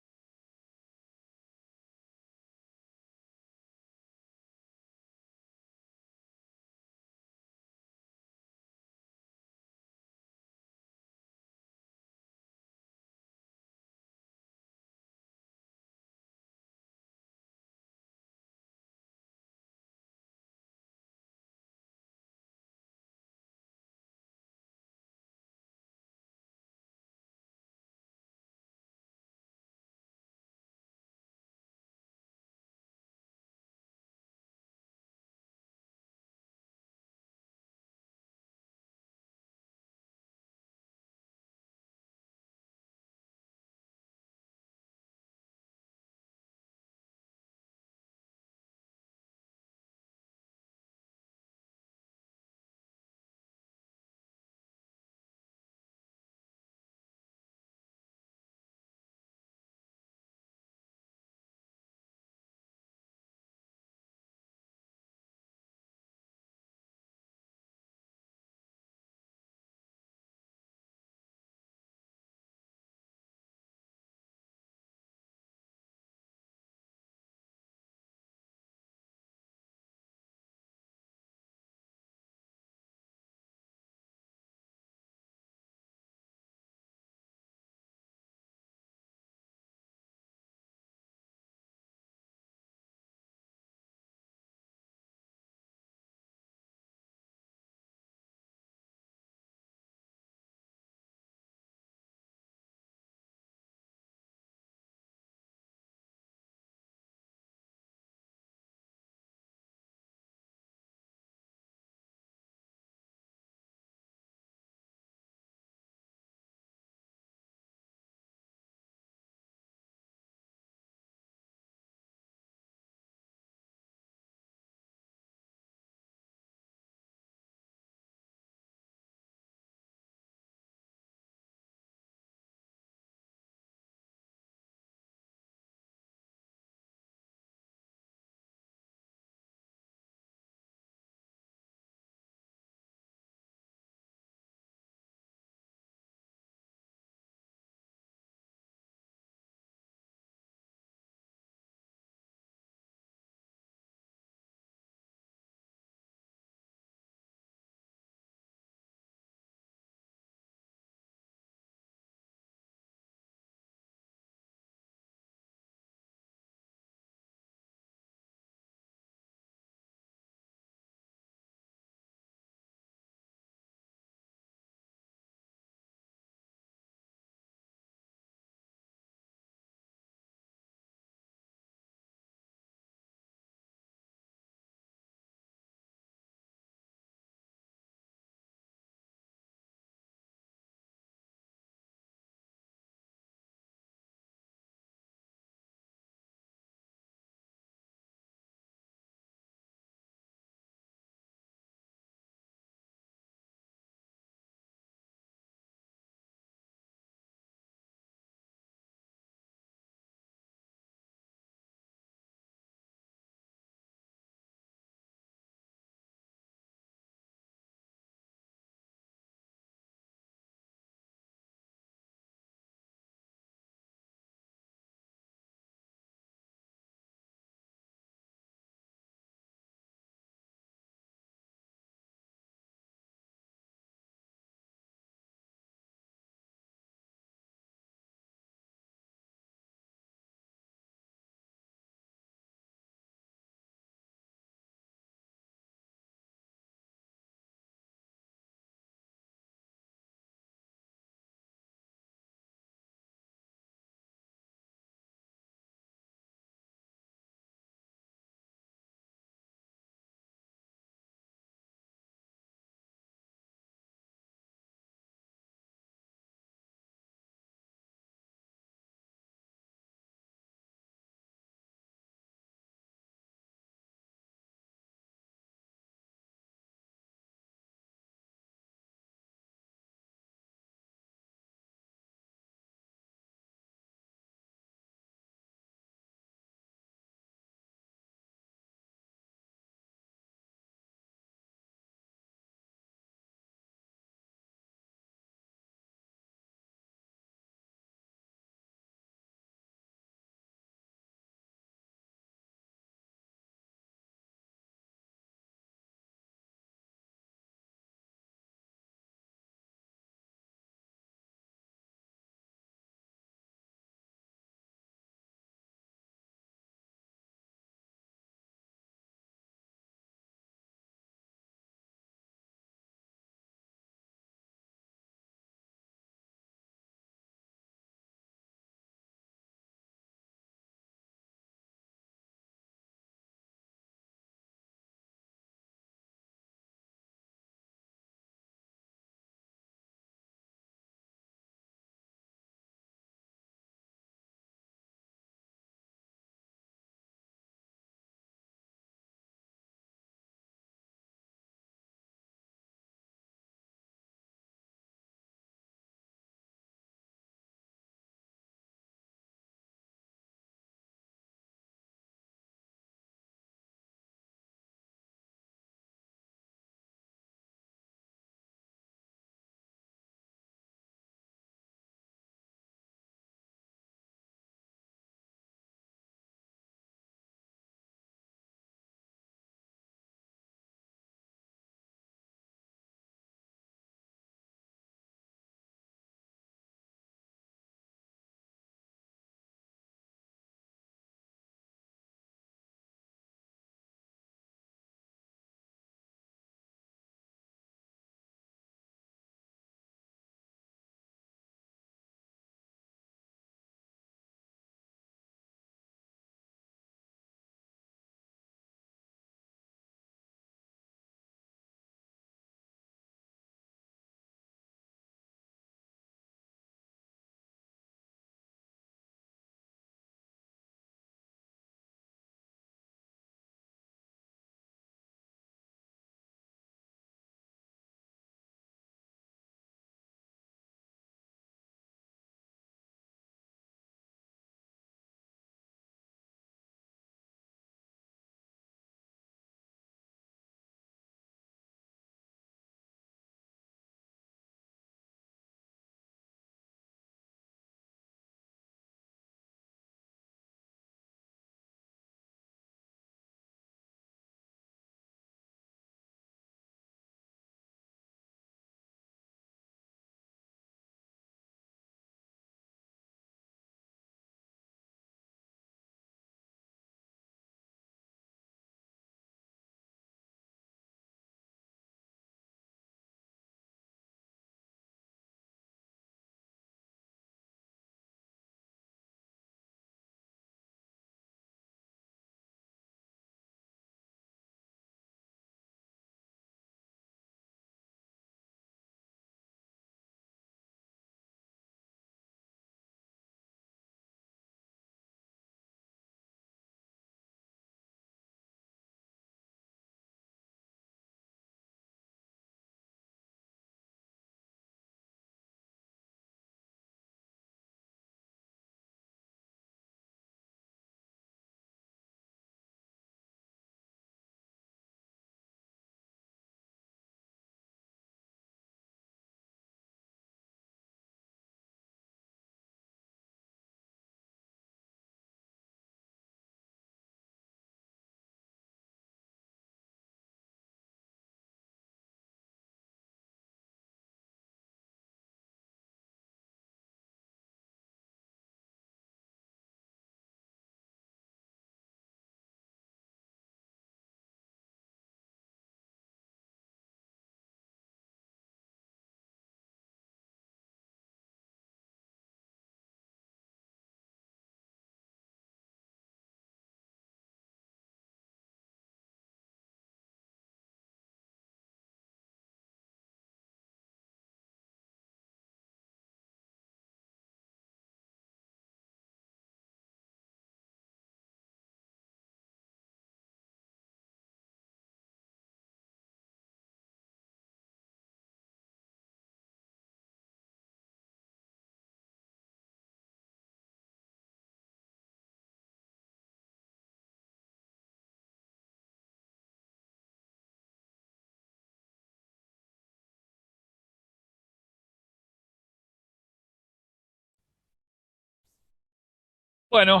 Bueno,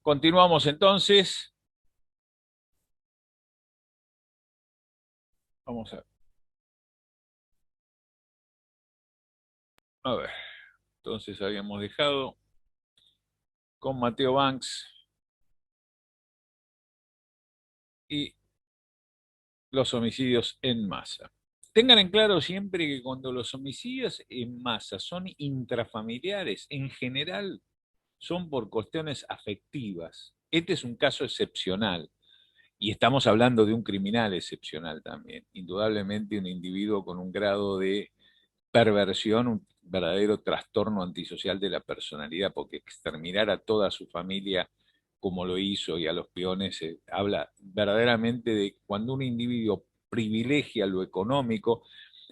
continuamos entonces. Vamos a ver. Entonces habíamos dejado con Mateo Banks y los homicidios en masa. Tengan en claro siempre que cuando los homicidios en masa son intrafamiliares, en general son por cuestiones afectivas. Este es un caso excepcional y estamos hablando de un criminal excepcional también, indudablemente un individuo con un grado de perversión, un verdadero trastorno antisocial de la personalidad, porque exterminar a toda su familia como lo hizo y a los peones, habla verdaderamente de cuando un individuo privilegia lo económico.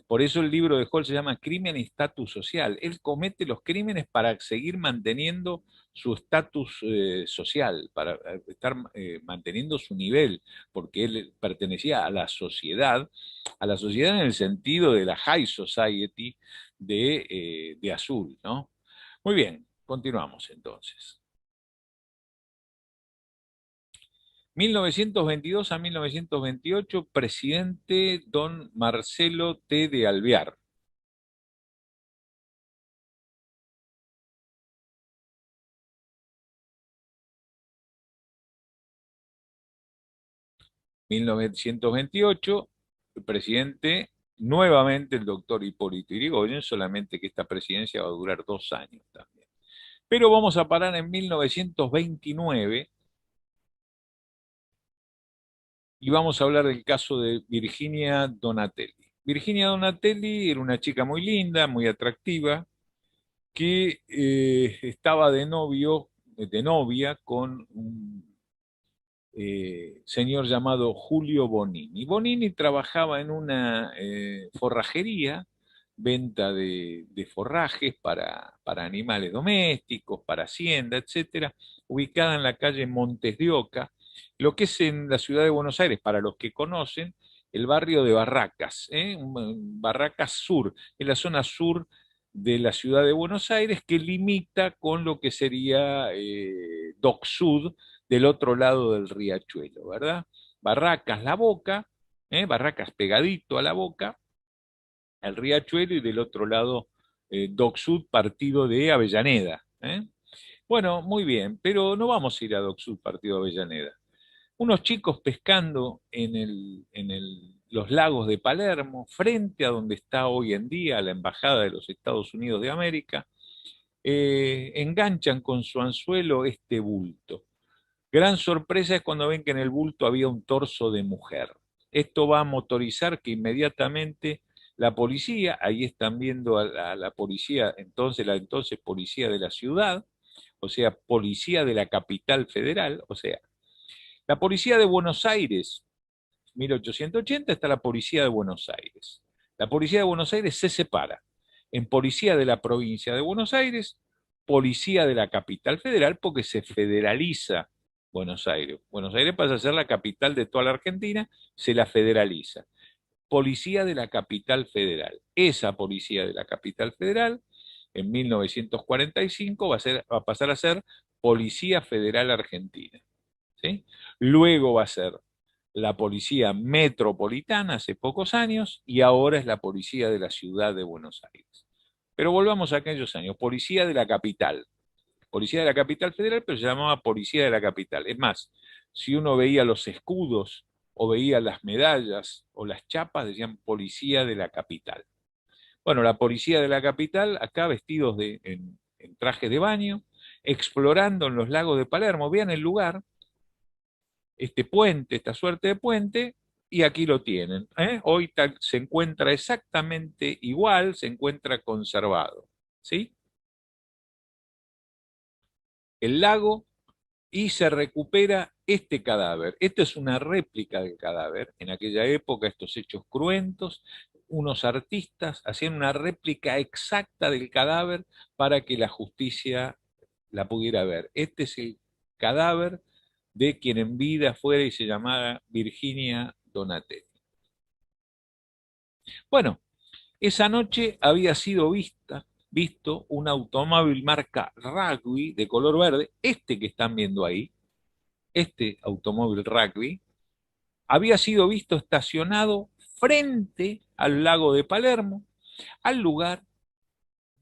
Por eso el libro de Hall se llama Crimen y Estatus Social. Él comete los crímenes para seguir manteniendo su estatus social, para estar manteniendo su nivel, porque él pertenecía a la sociedad en el sentido de la high society de Azul, ¿no? Muy bien, continuamos entonces. 1922 a 1928, presidente don Marcelo T. de Alvear. 1928, presidente nuevamente el doctor Hipólito Yrigoyen, solamente que esta presidencia va a durar 2 años también. Pero vamos a parar en 1929 y vamos a hablar del caso de Virginia Donatelli. Virginia Donatelli era una chica muy linda, muy atractiva, que estaba de novia con un señor llamado Julio Bonini. Bonini trabajaba en una forrajería, venta de forrajes para animales domésticos, para hacienda, etcétera, ubicada en la calle Montes de Oca, lo que es en la ciudad de Buenos Aires, para los que conocen, el barrio de Barracas, Barracas Sur, en la zona sur de la ciudad de Buenos Aires, que limita con lo que sería Dock Sud, del otro lado del riachuelo, ¿verdad? Barracas, la Boca, Barracas pegadito a la Boca, al riachuelo, y del otro lado Dock Sud, partido de Avellaneda. Bueno, muy bien, pero no vamos a ir a Dock Sud, partido de Avellaneda. Unos chicos pescando los lagos de Palermo, frente a donde está hoy en día la Embajada de los Estados Unidos de América, enganchan con su anzuelo este bulto. Gran sorpresa es cuando ven que en el bulto había un torso de mujer. Esto va a motorizar que inmediatamente la policía, ahí están viendo a la policía, entonces la entonces policía de la ciudad, o sea, policía de la capital federal, o sea, la policía de Buenos Aires, 1880, está la policía de Buenos Aires. La policía de Buenos Aires se separa en policía de la provincia de Buenos Aires, policía de la capital federal, porque se federaliza Buenos Aires. Buenos Aires pasa a ser la capital de toda la Argentina, se la federaliza. Policía de la capital federal. Esa policía de la capital federal, en 1945, va a pasar a ser Policía Federal Argentina. ¿Sí? Luego va a ser la Policía Metropolitana hace pocos años y ahora es la Policía de la Ciudad de Buenos Aires. Pero volvamos a aquellos años, Policía de la Capital. Policía de la Capital Federal, pero se llamaba Policía de la Capital. Es más, si uno veía los escudos o veía las medallas o las chapas, decían Policía de la Capital. Bueno, la Policía de la Capital, acá vestidos en trajes de baño, explorando en los lagos de Palermo. Vean el lugar, este puente, esta suerte de puente, y aquí lo tienen. Hoy se encuentra exactamente igual, se encuentra conservado. ¿Sí? El lago, y se recupera este cadáver. Esto es una réplica del cadáver. En aquella época, estos hechos cruentos, unos artistas hacían una réplica exacta del cadáver para que la justicia la pudiera ver. Este es el cadáver de quien en vida fuera y se llamaba Virginia Donatelli. Bueno, esa noche había sido vista visto un automóvil marca Rugby de color verde, este que están viendo ahí, este automóvil Rugby, había sido visto estacionado frente al lago de Palermo, al lugar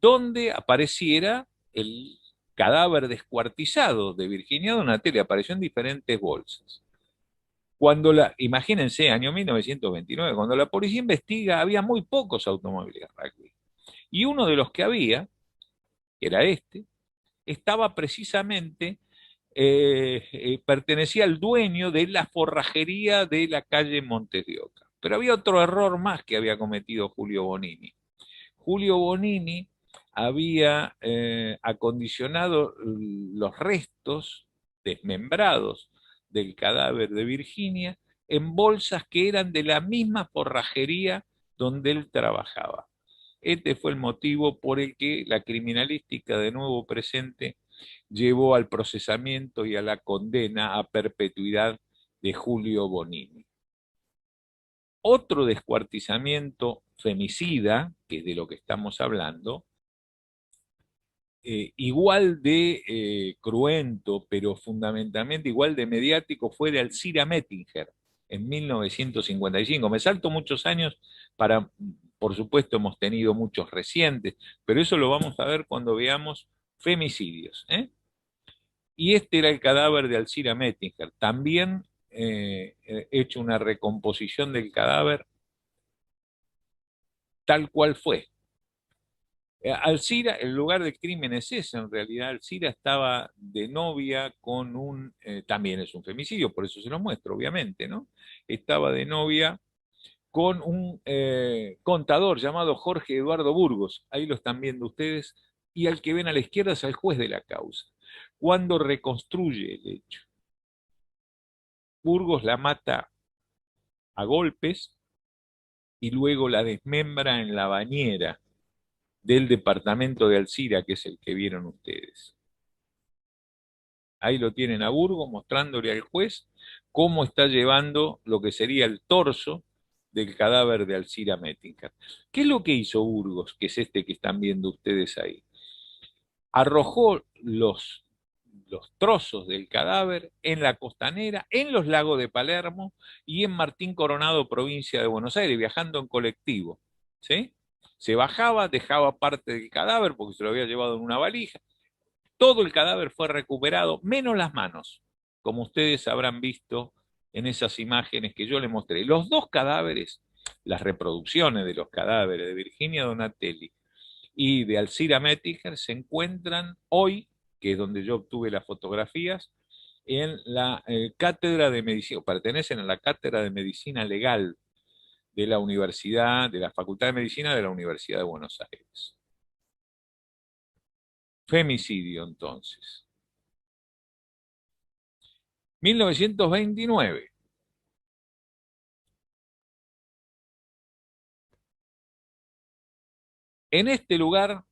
donde apareciera el cadáver descuartizado de Virginia Donatelli, apareció en diferentes bolsas. Imagínense, año 1929, cuando la policía investiga, había muy pocos automóviles Rugby. Y uno de los que había, que era este, estaba precisamente, pertenecía al dueño de la forrajería de la calle Montes de Oca. Pero había otro error más que había cometido Julio Bonini. Julio Bonini había acondicionado los restos desmembrados del cadáver de Virginia en bolsas que eran de la misma forrajería donde él trabajaba. Este fue el motivo por el que la criminalística de nuevo presente llevó al procesamiento y a la condena a perpetuidad de Julio Bonini. Otro descuartizamiento femicida, que es de lo que estamos hablando, igual de cruento, pero fundamentalmente igual de mediático, fue de Alcira Mettinger en 1955. Me salto muchos años para, por supuesto, hemos tenido muchos recientes, pero eso lo vamos a ver cuando veamos femicidios. Y este era el cadáver de Alcira Mettinger. También hecho una recomposición del cadáver tal cual fue. Alcira, el lugar del crimen es ese, en realidad. Alcira estaba de novia con también es un femicidio, por eso se lo muestro, obviamente, ¿no? Estaba de novia con un contador llamado Jorge Eduardo Burgos, ahí lo están viendo ustedes, y al que ven a la izquierda es el juez de la causa. Cuando reconstruye el hecho, Burgos la mata a golpes y luego la desmembra en la bañera del departamento de Alcira, que es el que vieron ustedes. Ahí lo tienen a Burgos mostrándole al juez cómo está llevando lo que sería el torso del cadáver de Alcira Mettinger. ¿Qué es lo que hizo Burgos, que es este que están viendo ustedes ahí? Arrojó los trozos del cadáver en la costanera, en los lagos de Palermo y en Martín Coronado, provincia de Buenos Aires, viajando en colectivo. ¿Sí? Se bajaba, dejaba parte del cadáver porque se lo había llevado en una valija. Todo el cadáver fue recuperado, menos las manos, como ustedes habrán visto en esas imágenes que yo les mostré. Los dos cadáveres, las reproducciones de los cadáveres de Virginia Donatelli y de Alcira Mettinger se encuentran hoy, que es donde yo obtuve las fotografías, en la cátedra de medicina, pertenecen a la cátedra de medicina legal de la Universidad, de la Facultad de Medicina de la Universidad de Buenos Aires. Femicidio, entonces. 1929. En este lugar,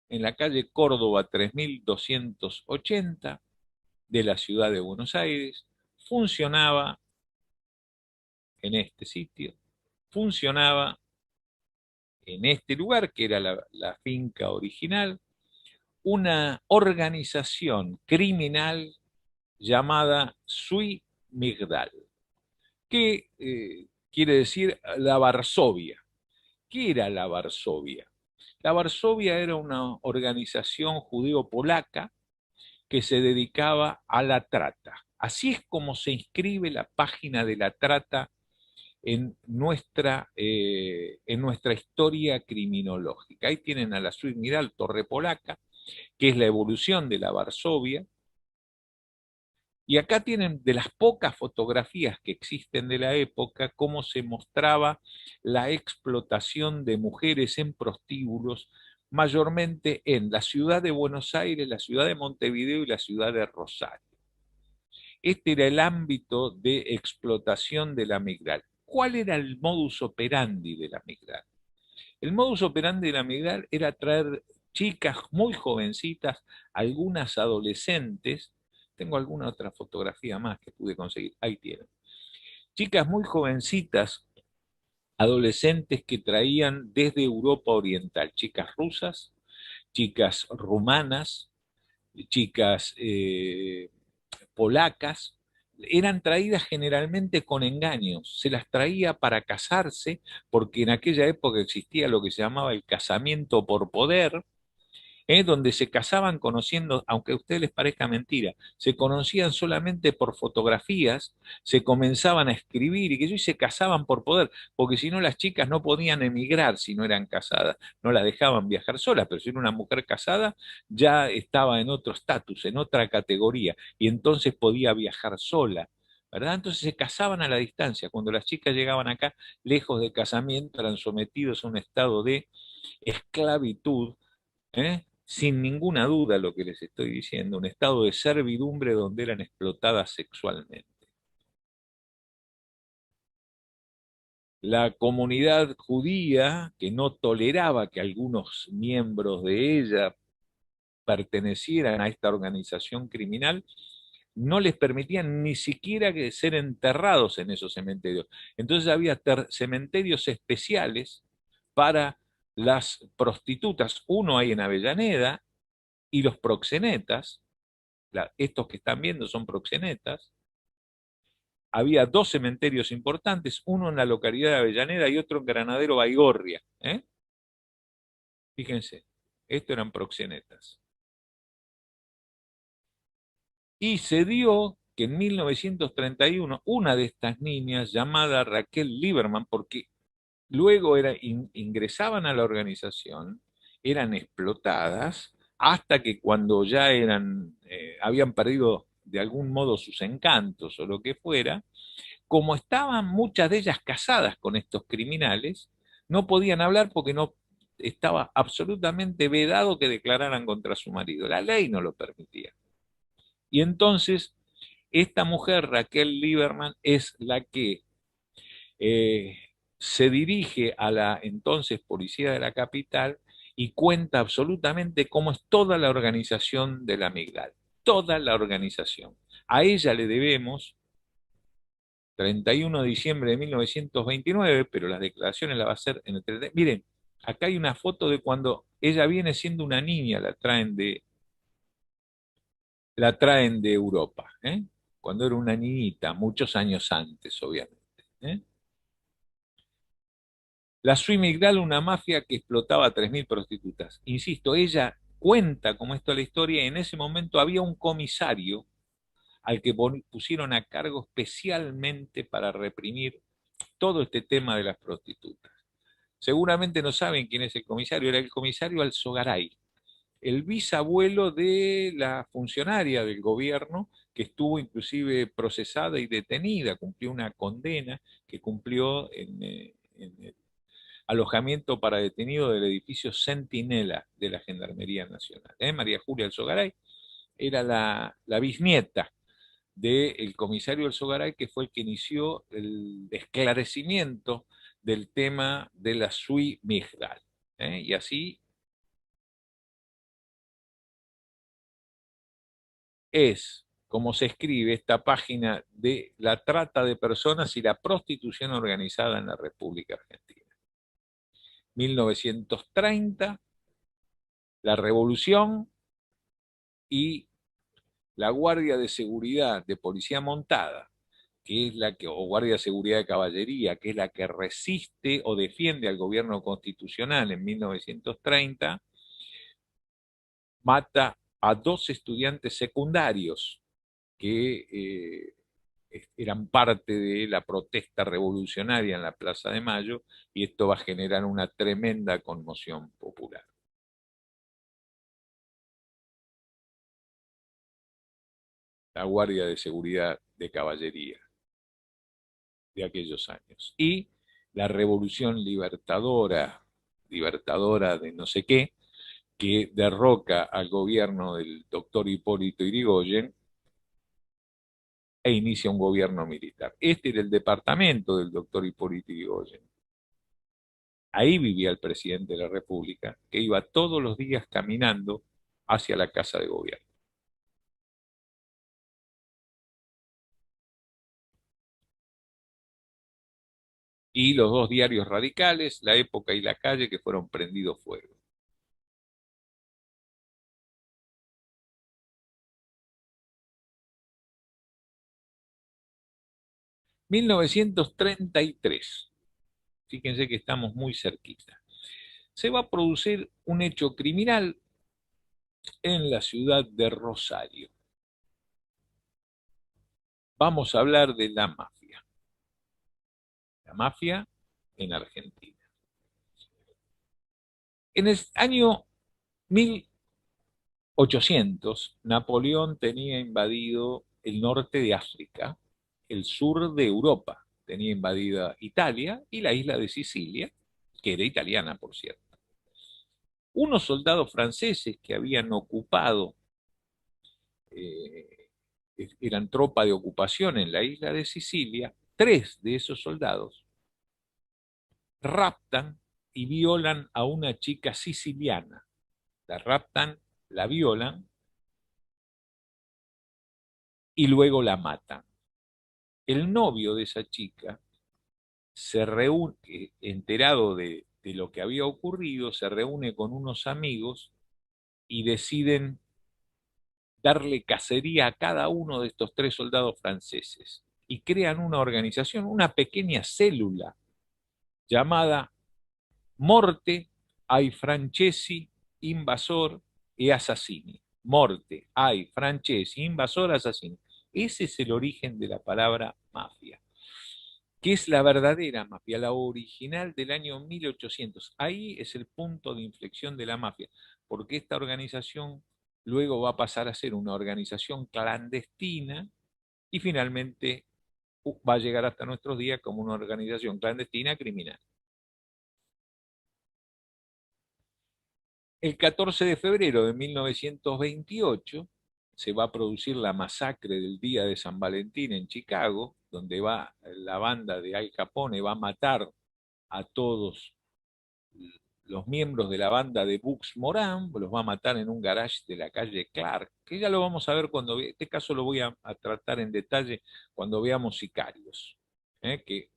en la calle Córdoba 3280 de la ciudad de Buenos Aires, funcionaba, en este sitio, funcionaba en este lugar, que era la finca original, una organización criminal llamada Sui Migdal, que quiere decir la Varsovia. ¿Qué era la Varsovia? La Varsovia era una organización judeo-polaca que se dedicaba a la trata. Así es como se inscribe la página de la trata en nuestra historia criminológica. Ahí tienen a la Sui Migdal, Torre Polaca, que es la evolución de la Varsovia. Y acá tienen de las pocas fotografías que existen de la época, cómo se mostraba la explotación de mujeres en prostíbulos, mayormente en la ciudad de Buenos Aires, la ciudad de Montevideo y la ciudad de Rosario. Este era el ámbito de explotación de la Migdal. ¿Cuál era el modus operandi de la Migdal? El modus operandi de la Migdal era traer chicas muy jovencitas, algunas adolescentes. Tengo alguna otra fotografía más que pude conseguir. Ahí tienen. Chicas muy jovencitas, adolescentes que traían desde Europa Oriental, chicas rusas, chicas rumanas, chicas polacas, eran traídas generalmente con engaños, se las traía para casarse, porque en aquella época existía lo que se llamaba el casamiento por poder, donde se casaban conociendo, aunque a ustedes les parezca mentira, se conocían solamente por fotografías, se comenzaban a escribir y que y se casaban por poder, porque si no las chicas no podían emigrar si no eran casadas, no las dejaban viajar solas, pero si era una mujer casada ya estaba en otro estatus, en otra categoría, y entonces podía viajar sola. ¿Verdad? Entonces se casaban a la distancia. Cuando las chicas llegaban acá, lejos de casamiento, eran sometidos a un estado de esclavitud, sin ninguna duda lo que les estoy diciendo, un estado de servidumbre donde eran explotadas sexualmente. La comunidad judía, que no toleraba que algunos miembros de ella pertenecieran a esta organización criminal, no les permitían ni siquiera que ser enterrados en esos cementerios. Entonces había cementerios especiales para las prostitutas, uno hay en Avellaneda, y los proxenetas, estos que están viendo son proxenetas. Había dos cementerios importantes, uno en la localidad de Avellaneda y otro en Granadero Baigorria. Fíjense, estos eran proxenetas. Y se dio que en 1931 una de estas niñas, llamada Raquel Lieberman, porque luego ingresaban a la organización, eran explotadas, hasta que cuando ya habían perdido de algún modo sus encantos o lo que fuera, como estaban muchas de ellas casadas con estos criminales, no podían hablar porque no estaba absolutamente vedado que declararan contra su marido. La ley no lo permitía. Y entonces, esta mujer, Raquel Lieberman, es la que eh, se dirige a la entonces policía de la capital y cuenta absolutamente cómo es toda la organización de la Migdal, toda la organización. A ella le debemos 31 de diciembre de 1929, pero las declaraciones las va a hacer en el 30. Miren, acá hay una foto de cuando ella viene siendo una niña, la traen de Europa, cuando era una niñita, muchos años antes, obviamente. ¿eh? La Sui Migdal, una mafia que explotaba a 3.000 prostitutas. Insisto, ella cuenta como esto la historia, y en ese momento había un comisario al que pusieron a cargo especialmente para reprimir todo este tema de las prostitutas. Seguramente no saben quién es el comisario, era el comisario Alzogaray, el bisabuelo de la funcionaria del gobierno que estuvo inclusive procesada y detenida, cumplió una condena que cumplió en el alojamiento para detenidos del edificio Centinela de la Gendarmería Nacional. María Julia Alzogaray era la bisnieta del comisario Alzogaray, que fue el que inició el esclarecimiento del tema de la Sui Migdal. Y así es como se escribe esta página de la trata de personas y la prostitución organizada en la República Argentina. 1930, la revolución y la Guardia de Seguridad de Policía Montada, que es la que, o Guardia de Seguridad de Caballería, que es la que resiste o defiende al gobierno constitucional en 1930, mata a dos estudiantes secundarios que eran parte de la protesta revolucionaria en la Plaza de Mayo, y esto va a generar una tremenda conmoción popular. La Guardia de Seguridad de Caballería de aquellos años. Y la Revolución libertadora de no sé qué, que derroca al gobierno del doctor Hipólito Yrigoyen e inicia un gobierno militar. Este era el departamento del doctor Hipólito Yrigoyen. Ahí vivía el presidente de la República, que iba todos los días caminando hacia la casa de gobierno. Y los dos diarios radicales, La Época y La Calle, que fueron prendidos fuego. 1933, fíjense que estamos muy cerquita, se va a producir un hecho criminal en la ciudad de Rosario. Vamos a hablar de la mafia en Argentina. En el año 1800, Napoleón tenía invadido el norte de África, el sur de Europa, tenía invadida Italia y la isla de Sicilia, que era italiana, por cierto. Unos soldados franceses que habían ocupado, eh, eran tropa de ocupación en la isla de Sicilia, tres de esos soldados raptan y violan a una chica siciliana. La raptan, la violan y luego la matan. El novio de esa chica se reúne, enterado de lo que había ocurrido, se reúne con unos amigos y deciden darle cacería a cada uno de estos tres soldados franceses y crean una organización, una pequeña célula llamada Morte ai Francesi Invasor e Assassini. Morte ai Francesi Invasor Assassini. Ese es el origen de la palabra mafia, que es la verdadera mafia, la original del año 1800. Ahí es el punto de inflexión de la mafia, porque esta organización luego va a pasar a ser una organización clandestina y finalmente va a llegar hasta nuestros días como una organización clandestina criminal. El 14 de febrero de 1928 se va a producir la masacre del día de San Valentín en Chicago, donde va la banda de Al Capone, va a matar a todos los miembros de la banda de Bugs Moran, los va a matar en un garage de la calle Clark, que ya lo vamos a ver cuando, este caso lo voy a tratar en detalle cuando veamos Sicarios, que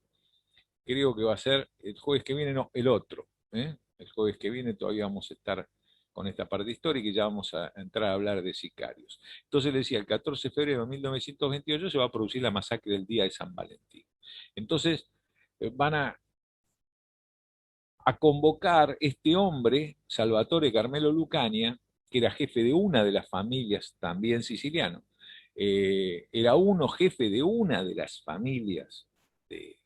creo que va a ser el jueves que viene, no, el otro, el jueves que viene todavía vamos a estar con esta parte histórica y ya vamos a entrar a hablar de Sicarios. Entonces le decía, el 14 de febrero de 1928 se va a producir la masacre del día de San Valentín. Entonces van a convocar este hombre, Salvatore Carmelo Lucania, que era jefe de una de las familias, también siciliano, era uno jefe de una de las familias de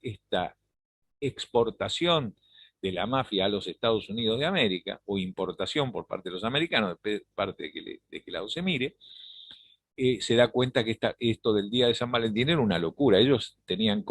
esta exportación de la mafia a los Estados Unidos de América, o importación por parte de los americanos, de parte de que lado se mire, se da cuenta que esto del día de San Valentín era una locura. Ellos tenían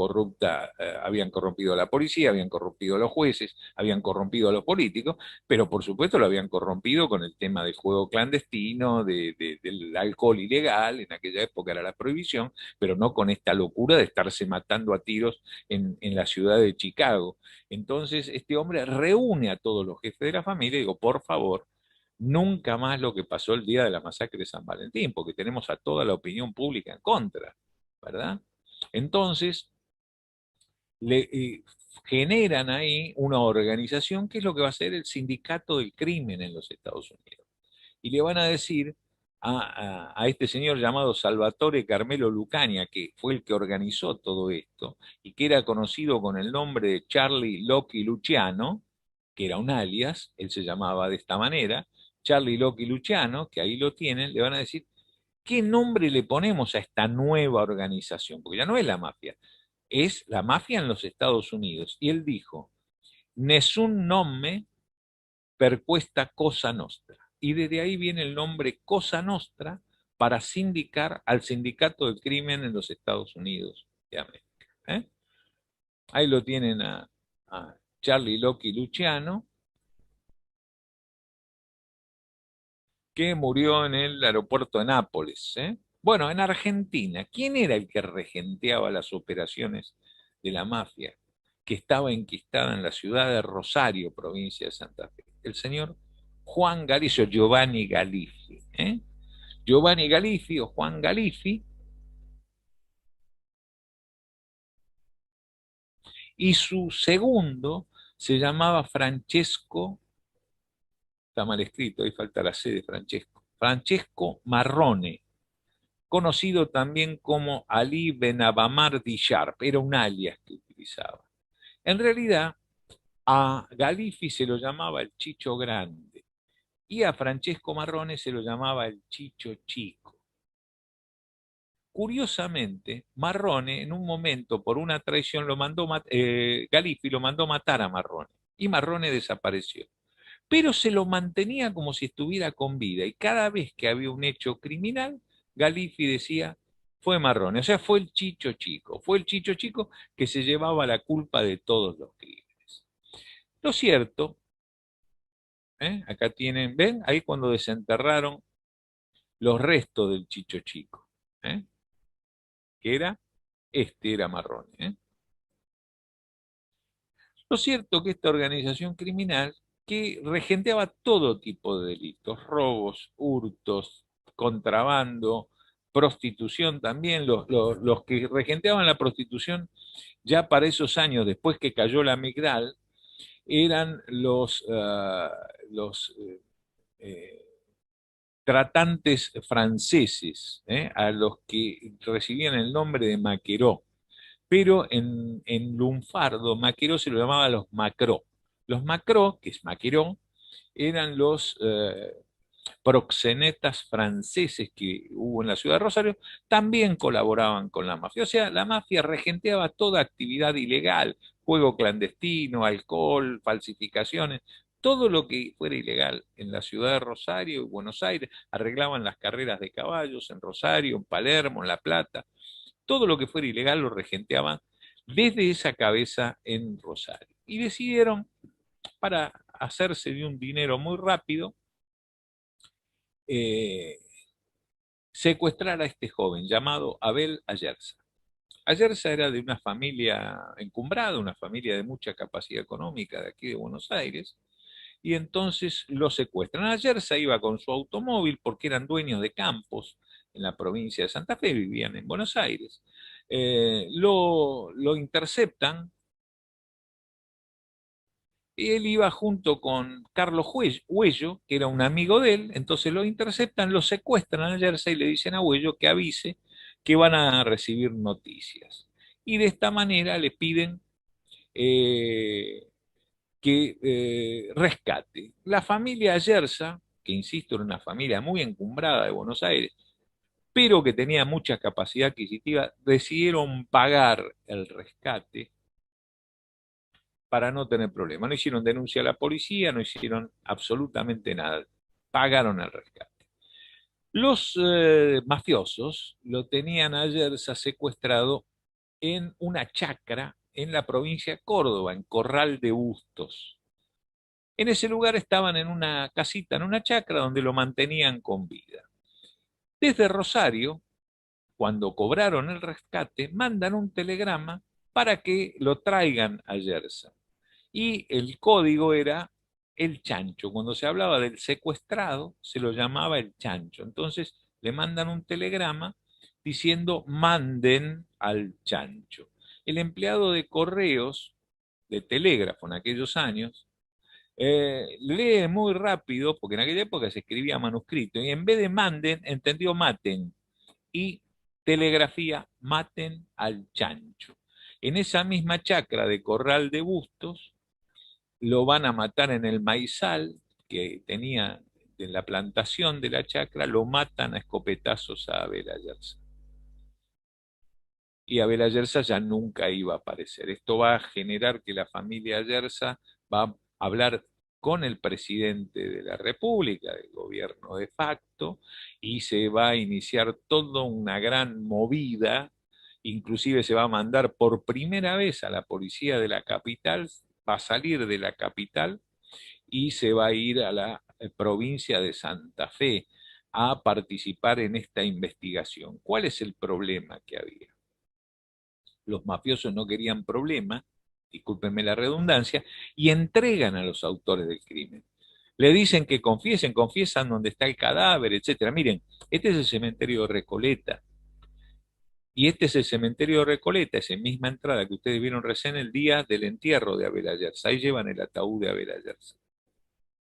habían corrompido a la policía, habían corrompido a los jueces, habían corrompido a los políticos, pero por supuesto lo habían corrompido con el tema del juego clandestino, del alcohol ilegal, en aquella época era la prohibición, pero no con esta locura de estarse matando a tiros en la ciudad de Chicago. Entonces este hombre reúne a todos los jefes de la familia y digo, por favor, nunca más lo que pasó el día de la masacre de San Valentín, porque tenemos a toda la opinión pública en contra, ¿verdad? Entonces, le generan ahí una organización que es lo que va a ser el sindicato del crimen en los Estados Unidos. Y le van a decir a este señor llamado Salvatore Carmelo Lucania, que fue el que organizó todo esto, y que era conocido con el nombre de Charlie Locky Luciano, que era un alias, él se llamaba de esta manera, Charlie Locky Luciano, que ahí lo tienen, le van a decir, ¿qué nombre le ponemos a esta nueva organización? Porque ya no es la mafia, es la mafia en los Estados Unidos. Y él dijo, nessun nome per questa cosa nostra. Y desde ahí viene el nombre Cosa Nostra para sindicar al sindicato del crimen en los Estados Unidos de América. Ahí lo tienen a Charlie Locky Luciano, que murió en el aeropuerto de Nápoles. Bueno, en Argentina, ¿quién era el que regenteaba las operaciones de la mafia que estaba enquistada en la ciudad de Rosario, provincia de Santa Fe? El señor Juan Galicio, Giovanni Galifi. Giovanni Galifi o Juan Galifi, y su segundo se llamaba Francesco, está mal escrito, ahí falta la C de Francesco, Francesco Marrone. conocido también como Ali Ben Abamar Sharp, era un alias que utilizaba. En realidad, a Galifi se lo llamaba el Chicho Grande y a Francesco Marrone se lo llamaba el Chicho Chico. Curiosamente, Marrone en un momento por una traición Galifi lo mandó matar a Marrone y Marrone desapareció. Pero se lo mantenía como si estuviera con vida y cada vez que había un hecho criminal, Galifi decía, fue Marrone, o sea, fue el Chicho Chico que se llevaba la culpa de todos los crímenes. Lo cierto, acá tienen, ¿ven? Ahí cuando desenterraron los restos del Chicho Chico, ¿eh? Que era Marrone. Lo cierto que esta organización criminal que regenteaba todo tipo de delitos, robos, hurtos, contrabando, prostitución también, los que regenteaban la prostitución ya para esos años, después que cayó la Migral, eran los tratantes franceses, a los que recibían el nombre de maqueró, pero en lunfardo, maqueró se lo llamaba los macró. Los macró, que es maqueró, eran los proxenetas franceses que hubo en la ciudad de Rosario, también colaboraban con la mafia. O sea, la mafia regenteaba toda actividad ilegal, juego clandestino, alcohol, falsificaciones, todo lo que fuera ilegal en la ciudad de Rosario y Buenos Aires, arreglaban las carreras de caballos en Rosario, en Palermo, en La Plata, todo lo que fuera ilegal lo regenteaban desde esa cabeza en Rosario. Y decidieron, para hacerse de un dinero muy rápido, eh, secuestrar a este joven llamado Abel Ayerza. Ayerza era de una familia encumbrada, una familia de mucha capacidad económica de aquí de Buenos Aires, y entonces lo secuestran. Ayerza iba con su automóvil porque eran dueños de campos en la provincia de Santa Fe, vivían en Buenos Aires. Lo interceptan. Él iba junto con Carlos Huello, que era un amigo de él, entonces lo interceptan, lo secuestran a Jersey y le dicen a Huello que avise que van a recibir noticias. Y de esta manera le piden eh, que rescate. La familia Ayerza, que insisto, era una familia muy encumbrada de Buenos Aires, pero que tenía mucha capacidad adquisitiva, decidieron pagar el rescate para no tener problemas. No hicieron denuncia a la policía, no hicieron absolutamente nada. Pagaron el rescate. Los mafiosos lo tenían ayer secuestrado en una chacra en la provincia de Córdoba, en Corral de Bustos. En ese lugar estaban en una casita, en una chacra donde lo mantenían con vida. Desde Rosario, cuando cobraron el rescate, mandan un telegrama para que lo traigan a Yersa. Y el código era el chancho. Cuando se hablaba del secuestrado, se lo llamaba el chancho. Entonces le mandan un telegrama diciendo manden al chancho. El empleado de correos, de telégrafo en aquellos años, lee muy rápido, porque en aquella época se escribía manuscrito, y en vez de manden, entendió maten. Y telegrafía, maten al chancho. En esa misma chacra de Corral de Bustos, lo van a matar en el maizal que tenía en la plantación de la chacra, lo matan a escopetazos a Abel Ayerza. Y Abel Ayerza ya nunca iba a aparecer. Esto va a generar que la familia Ayerza va a hablar con el presidente de la República, del gobierno de facto, y se va a iniciar toda una gran movida, inclusive se va a mandar por primera vez a la policía de la capital, va a salir de la capital y se va a ir a la provincia de Santa Fe a participar en esta investigación. ¿Cuál es el problema que había? Los mafiosos no querían problema, discúlpenme la redundancia, y entregan a los autores del crimen. Le dicen que confiesen, confiesan dónde está el cadáver, etcétera. Miren, este es el cementerio de Recoleta. Y este es el cementerio de Recoleta, esa misma entrada que ustedes vieron recién el día del entierro de Abel Ayerza. Ahí llevan el ataúd de Abel Ayerza.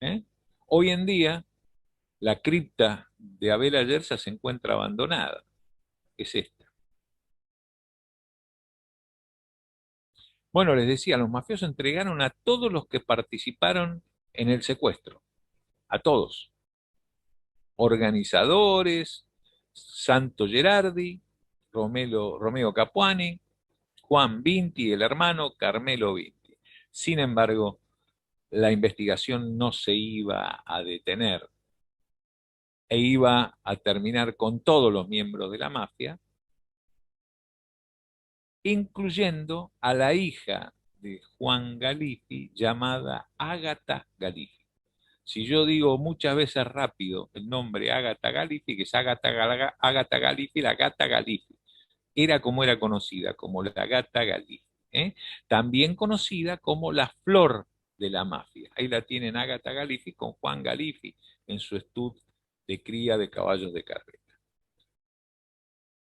¿Eh? Hoy en día, la cripta de Abel Ayerza se encuentra abandonada. es esta. Bueno, les decía, los mafiosos entregaron a todos los que participaron en el secuestro, a todos. Organizadores, Santo Gerardi, Romeo Capuani, Juan Vinti, el hermano, Carmelo Vinti. Sin embargo, la investigación no se iba a detener e iba a terminar con todos los miembros de la mafia, incluyendo a la hija de Juan Galifi llamada Ágata Galifi. Si yo digo muchas veces rápido el nombre Ágata Galifi, que es Ágata Galifi, la gata Galifi, era como era conocida, como la gata Galifi, ¿eh? También conocida como la flor de la mafia. Ahí la tienen Ágata Galifi con Juan Galifi en su estud de cría de caballos de carrera.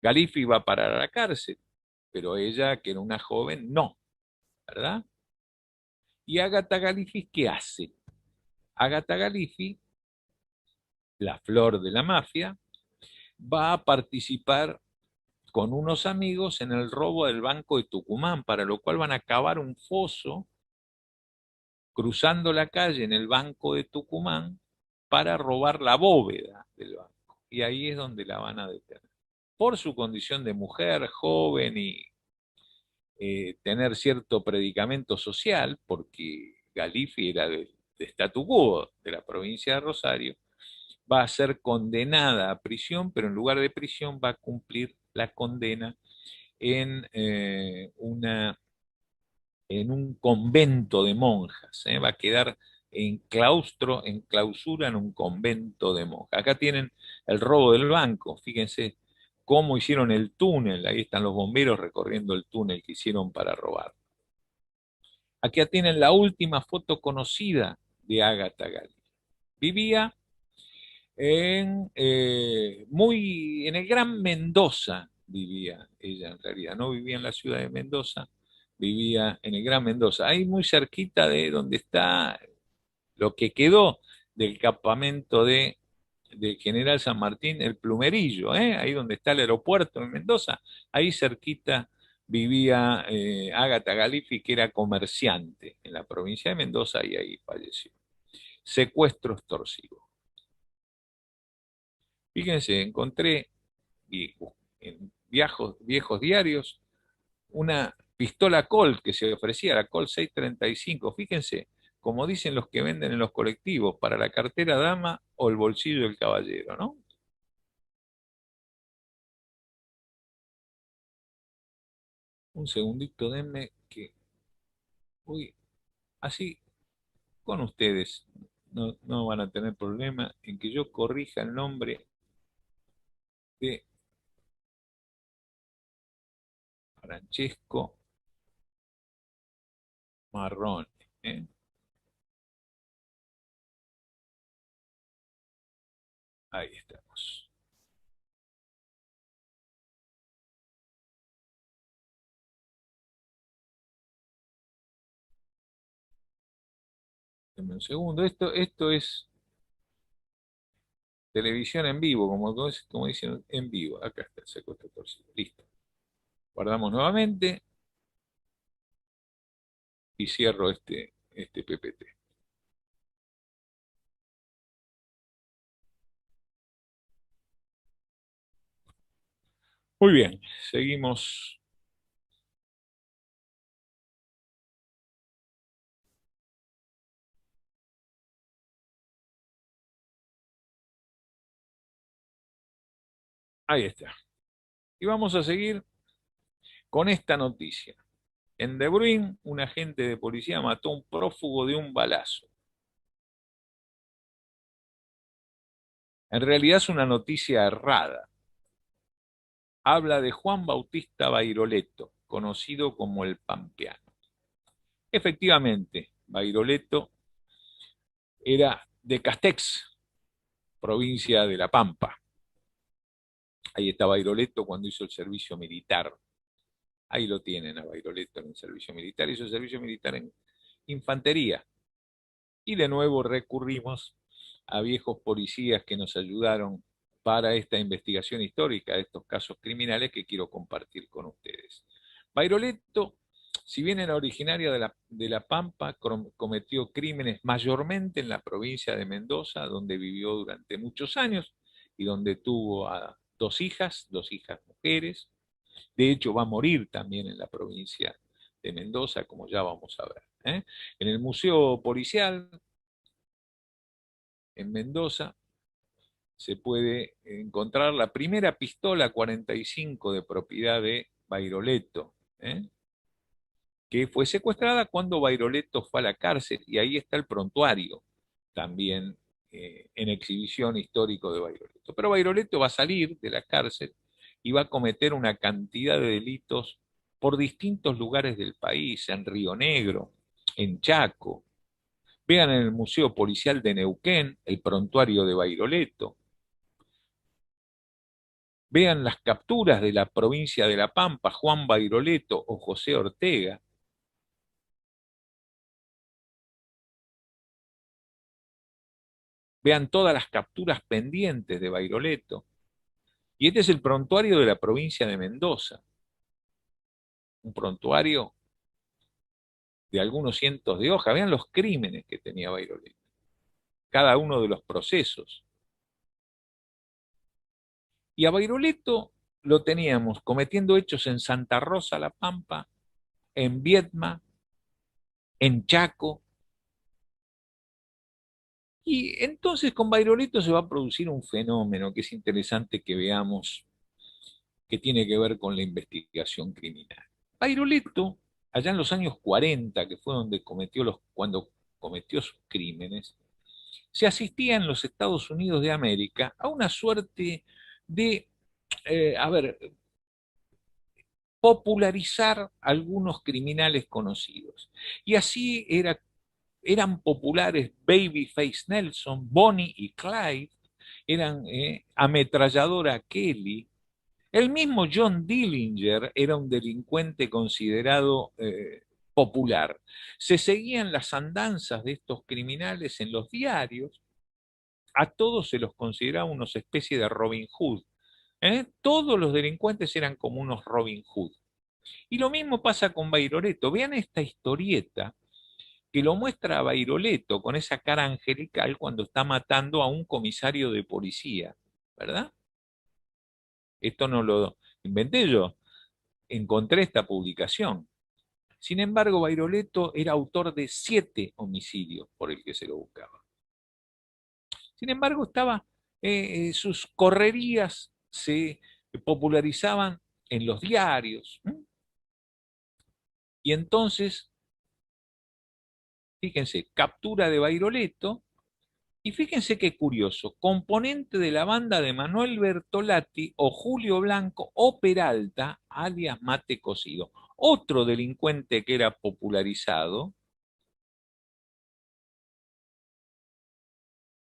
Galifi va a parar a la cárcel, pero ella, que era una joven, no, ¿verdad? ¿Y Ágata Galifi qué hace? Ágata Galifi, la flor de la mafia, va a participar con unos amigos en el robo del Banco de Tucumán, para lo cual van a cavar un foso cruzando la calle en el Banco de Tucumán para robar la bóveda del banco. Y ahí es donde la van a detener. Por su condición de mujer joven y tener cierto predicamento social, porque Galifi era de statu quo de la provincia de Rosario, va a ser condenada a prisión, pero en lugar de prisión va a cumplir la condena en, en un convento de monjas, ¿eh? Va a quedar en claustro, en clausura en un convento de monjas. Acá tienen el robo del banco, fíjense cómo hicieron el túnel, ahí están los bomberos recorriendo el túnel que hicieron para robar. Aquí tienen la última foto conocida de Ágata Gali. Vivía en el Gran Mendoza, vivía ella en realidad, no vivía en la ciudad de Mendoza, vivía en el Gran Mendoza, ahí muy cerquita de donde está lo que quedó del campamento del General San Martín, el Plumerillo, ahí donde está el aeropuerto en Mendoza, ahí cerquita vivía Ágata Galifi, que era comerciante en la provincia de Mendoza, y ahí falleció. Secuestro extorsivo. Fíjense, encontré en viejos diarios una pistola Colt que se ofrecía, la Colt 635. Fíjense, como dicen los que venden en los colectivos, para la cartera dama o el bolsillo del caballero, ¿no? Un segundito, denme que voy así con ustedes. No, no van a tener problema en que yo corrija el nombre de Francesco Marrone. ¿Eh? Ahí estamos. Denme un segundo. Esto es televisión en vivo, como dicen en vivo. Acá está el secuestro torcido. Listo. Guardamos nuevamente y cierro este PPT. Muy bien, seguimos. Ahí está. Y vamos a seguir con esta noticia. En De Bruin, un agente de policía mató a un prófugo de un balazo. En realidad es una noticia errada. Habla de Juan Bautista Bairoleto, conocido como el Pampeano. Efectivamente, Bairoleto era de Castex, provincia de La Pampa. Ahí está Bairoleto cuando hizo el servicio militar. Ahí lo tienen a Bairoleto en el servicio militar. Hizo el servicio militar en infantería. Y de nuevo recurrimos a viejos policías que nos ayudaron para esta investigación histórica de estos casos criminales que quiero compartir con ustedes. Bairoleto, si bien era originario de la Pampa, cometió crímenes mayormente en la provincia de Mendoza, donde vivió durante muchos años y donde tuvo a dos hijas mujeres. De hecho, va a morir también en la provincia de Mendoza, como ya vamos a ver. En el Museo Policial, en Mendoza, se puede encontrar la primera pistola 45 de propiedad de Bairoleto, que fue secuestrada cuando Bairoleto fue a la cárcel, y ahí está el prontuario también en exhibición histórico de Bairoleto. Pero Bairoleto va a salir de la cárcel y va a cometer una cantidad de delitos por distintos lugares del país, en Río Negro, en Chaco. Vean en el Museo Policial de Neuquén el prontuario de Bairoleto. Vean las capturas de la provincia de La Pampa, Juan Bairoleto o José Ortega. Vean todas las capturas pendientes de Bairoleto. Y este es el prontuario de la provincia de Mendoza, un prontuario de algunos cientos de hojas. Vean los crímenes que tenía Bairoleto, cada uno de los procesos. Y a Bairoleto lo teníamos cometiendo hechos en Santa Rosa, La Pampa, en Viedma, en Chaco. Y entonces con Bairoleto se va a producir un fenómeno que es interesante que veamos, que tiene que ver con la investigación criminal. Bairoleto, allá en los años 40, que fue donde cuando cometió sus crímenes, se asistía en los Estados Unidos de América a una suerte de, a ver, popularizar algunos criminales conocidos. Y así eran populares Babyface Nelson, Bonnie y Clyde, eran Ametralladora Kelly. El mismo John Dillinger era un delincuente considerado popular. Se seguían las andanzas de estos criminales en los diarios, a todos se los consideraba unos especies de Robin Hood. Todos los delincuentes eran como unos Robin Hood. Y lo mismo pasa con Bairoleto. Vean esta historieta que lo muestra a Bairoleto con esa cara angelical cuando está matando a un comisario de policía, ¿verdad? Esto no lo inventé yo, encontré esta publicación. Sin embargo, Bairoleto era autor de 7 homicidios por el que se lo buscaba. Sin embargo, sus correrías se popularizaban en los diarios. Y entonces, fíjense, captura de Bairoleto. Y fíjense qué curioso, componente de la banda de Manuel Bertolatti o Julio Blanco o Peralta, alias Mate Cocido. Otro delincuente que era popularizado,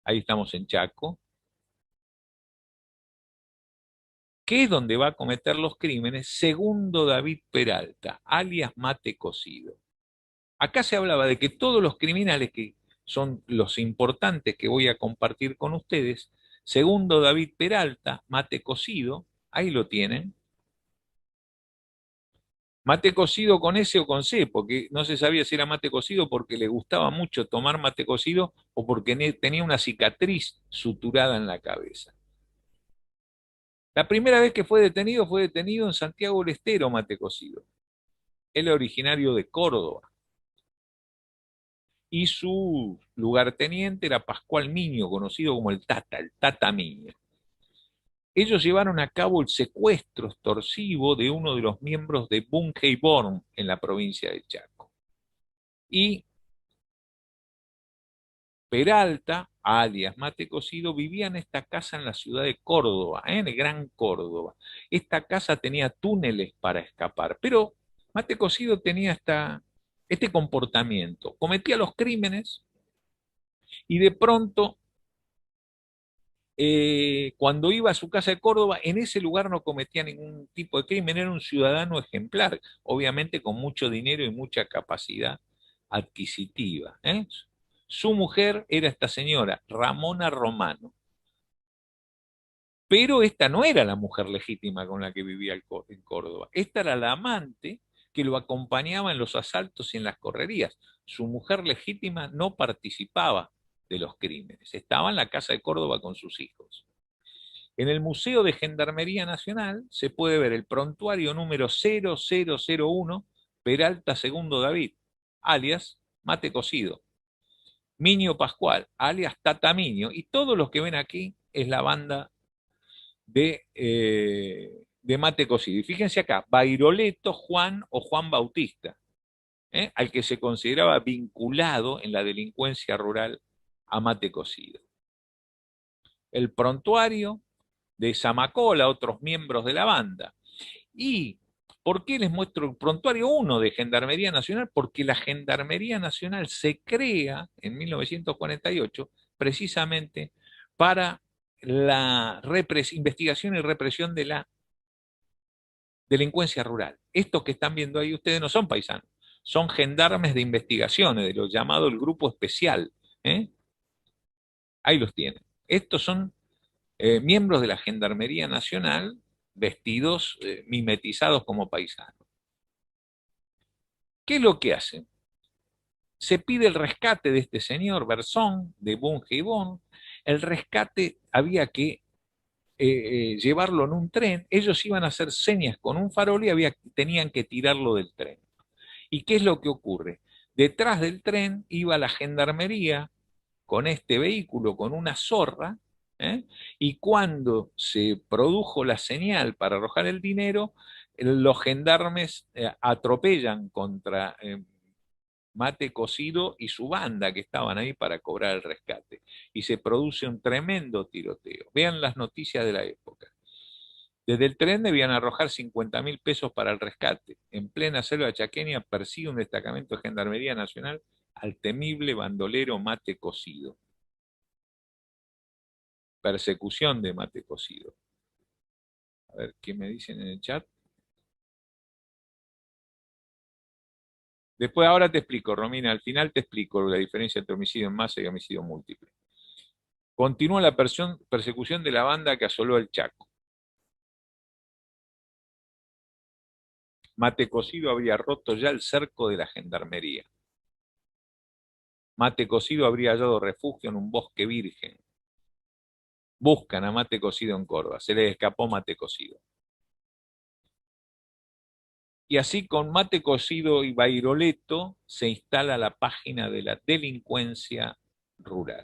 ahí estamos en Chaco, que es donde va a cometer los crímenes, segundo David Peralta, alias Mate Cocido. Acá se hablaba de que todos los criminales que son los importantes que voy a compartir con ustedes, segundo David Peralta, Mate Cocido, ahí lo tienen. Mate cocido con S o con C, porque no se sabía si era mate cocido porque le gustaba mucho tomar mate cocido o porque tenía una cicatriz suturada en la cabeza. La primera vez que fue detenido en Santiago del Estero, Mate Cocido. Él es originario de Córdoba. Y su lugarteniente era Pascual Miño, conocido como el Tata Miño. Ellos llevaron a cabo el secuestro extorsivo de uno de los miembros de Bunkey Born en la provincia de Chaco. Y Peralta, alias Mate Cocido, vivía en esta casa en la ciudad de Córdoba, en el Gran Córdoba. Esta casa tenía túneles para escapar, pero Mate Cocido tenía este comportamiento. Cometía los crímenes y de pronto, cuando iba a su casa de Córdoba, en ese lugar no cometía ningún tipo de crimen, era un ciudadano ejemplar, obviamente con mucho dinero y mucha capacidad adquisitiva. Su mujer era esta señora, Ramona Romano. Pero esta no era la mujer legítima con la que vivía en Córdoba. Esta era la amante que lo acompañaba en los asaltos y en las correrías. Su mujer legítima no participaba de los crímenes. Estaba en la casa de Córdoba con sus hijos. En el Museo de Gendarmería Nacional se puede ver el prontuario número 0001 Peralta Segundo David, alias Mate Cocido. Miño Pascual, alias Tata Miño, y todos los que ven aquí es la banda de Mate Cocido. Y fíjense acá, Bairoleto Juan o Juan Bautista, al que se consideraba vinculado en la delincuencia rural a Mate Cocido. El prontuario de Zamacola, otros miembros de la banda. ¿Y por qué les muestro el prontuario 1 de Gendarmería Nacional? Porque la Gendarmería Nacional se crea en 1948 precisamente para la investigación y represión de la delincuencia rural. Estos que están viendo ahí ustedes no son paisanos, son gendarmes de investigaciones, de lo llamado el grupo especial. ¿eh? Ahí los tienen. Estos son miembros de la Gendarmería Nacional vestidos, mimetizados como paisanos. ¿Qué es lo que hacen? Se pide el rescate de este señor Bersón, de Bunge y Bon. El rescate había que llevarlo en un tren. Ellos iban a hacer señas con un farol y tenían que tirarlo del tren. ¿Y qué es lo que ocurre? Detrás del tren iba la gendarmería con este vehículo, con una zorra, y cuando se produjo la señal para arrojar el dinero, los gendarmes atropellan contra Mate Cocido y su banda que estaban ahí para cobrar el rescate. Y se produce un tremendo tiroteo. Vean las noticias de la época. Desde el tren debían arrojar 50.000 pesos para el rescate. En plena selva chaqueña persigue un destacamento de Gendarmería Nacional al temible bandolero Mate Cocido. Persecución de Mate Cocido. A ver, ¿qué me dicen en el chat? Después ahora te explico, Romina, al final te explico la diferencia entre homicidio en masa y homicidio múltiple. Continúa la persecución de la banda que asoló el Chaco. Mate Cocido habría roto ya el cerco de la gendarmería. Mate Cocido habría hallado refugio en un bosque virgen. Buscan a Mate Cocido en Córdoba. Se les escapó Mate Cocido. Y así con Mate Cocido y Bairoleto se instala la página de la delincuencia rural.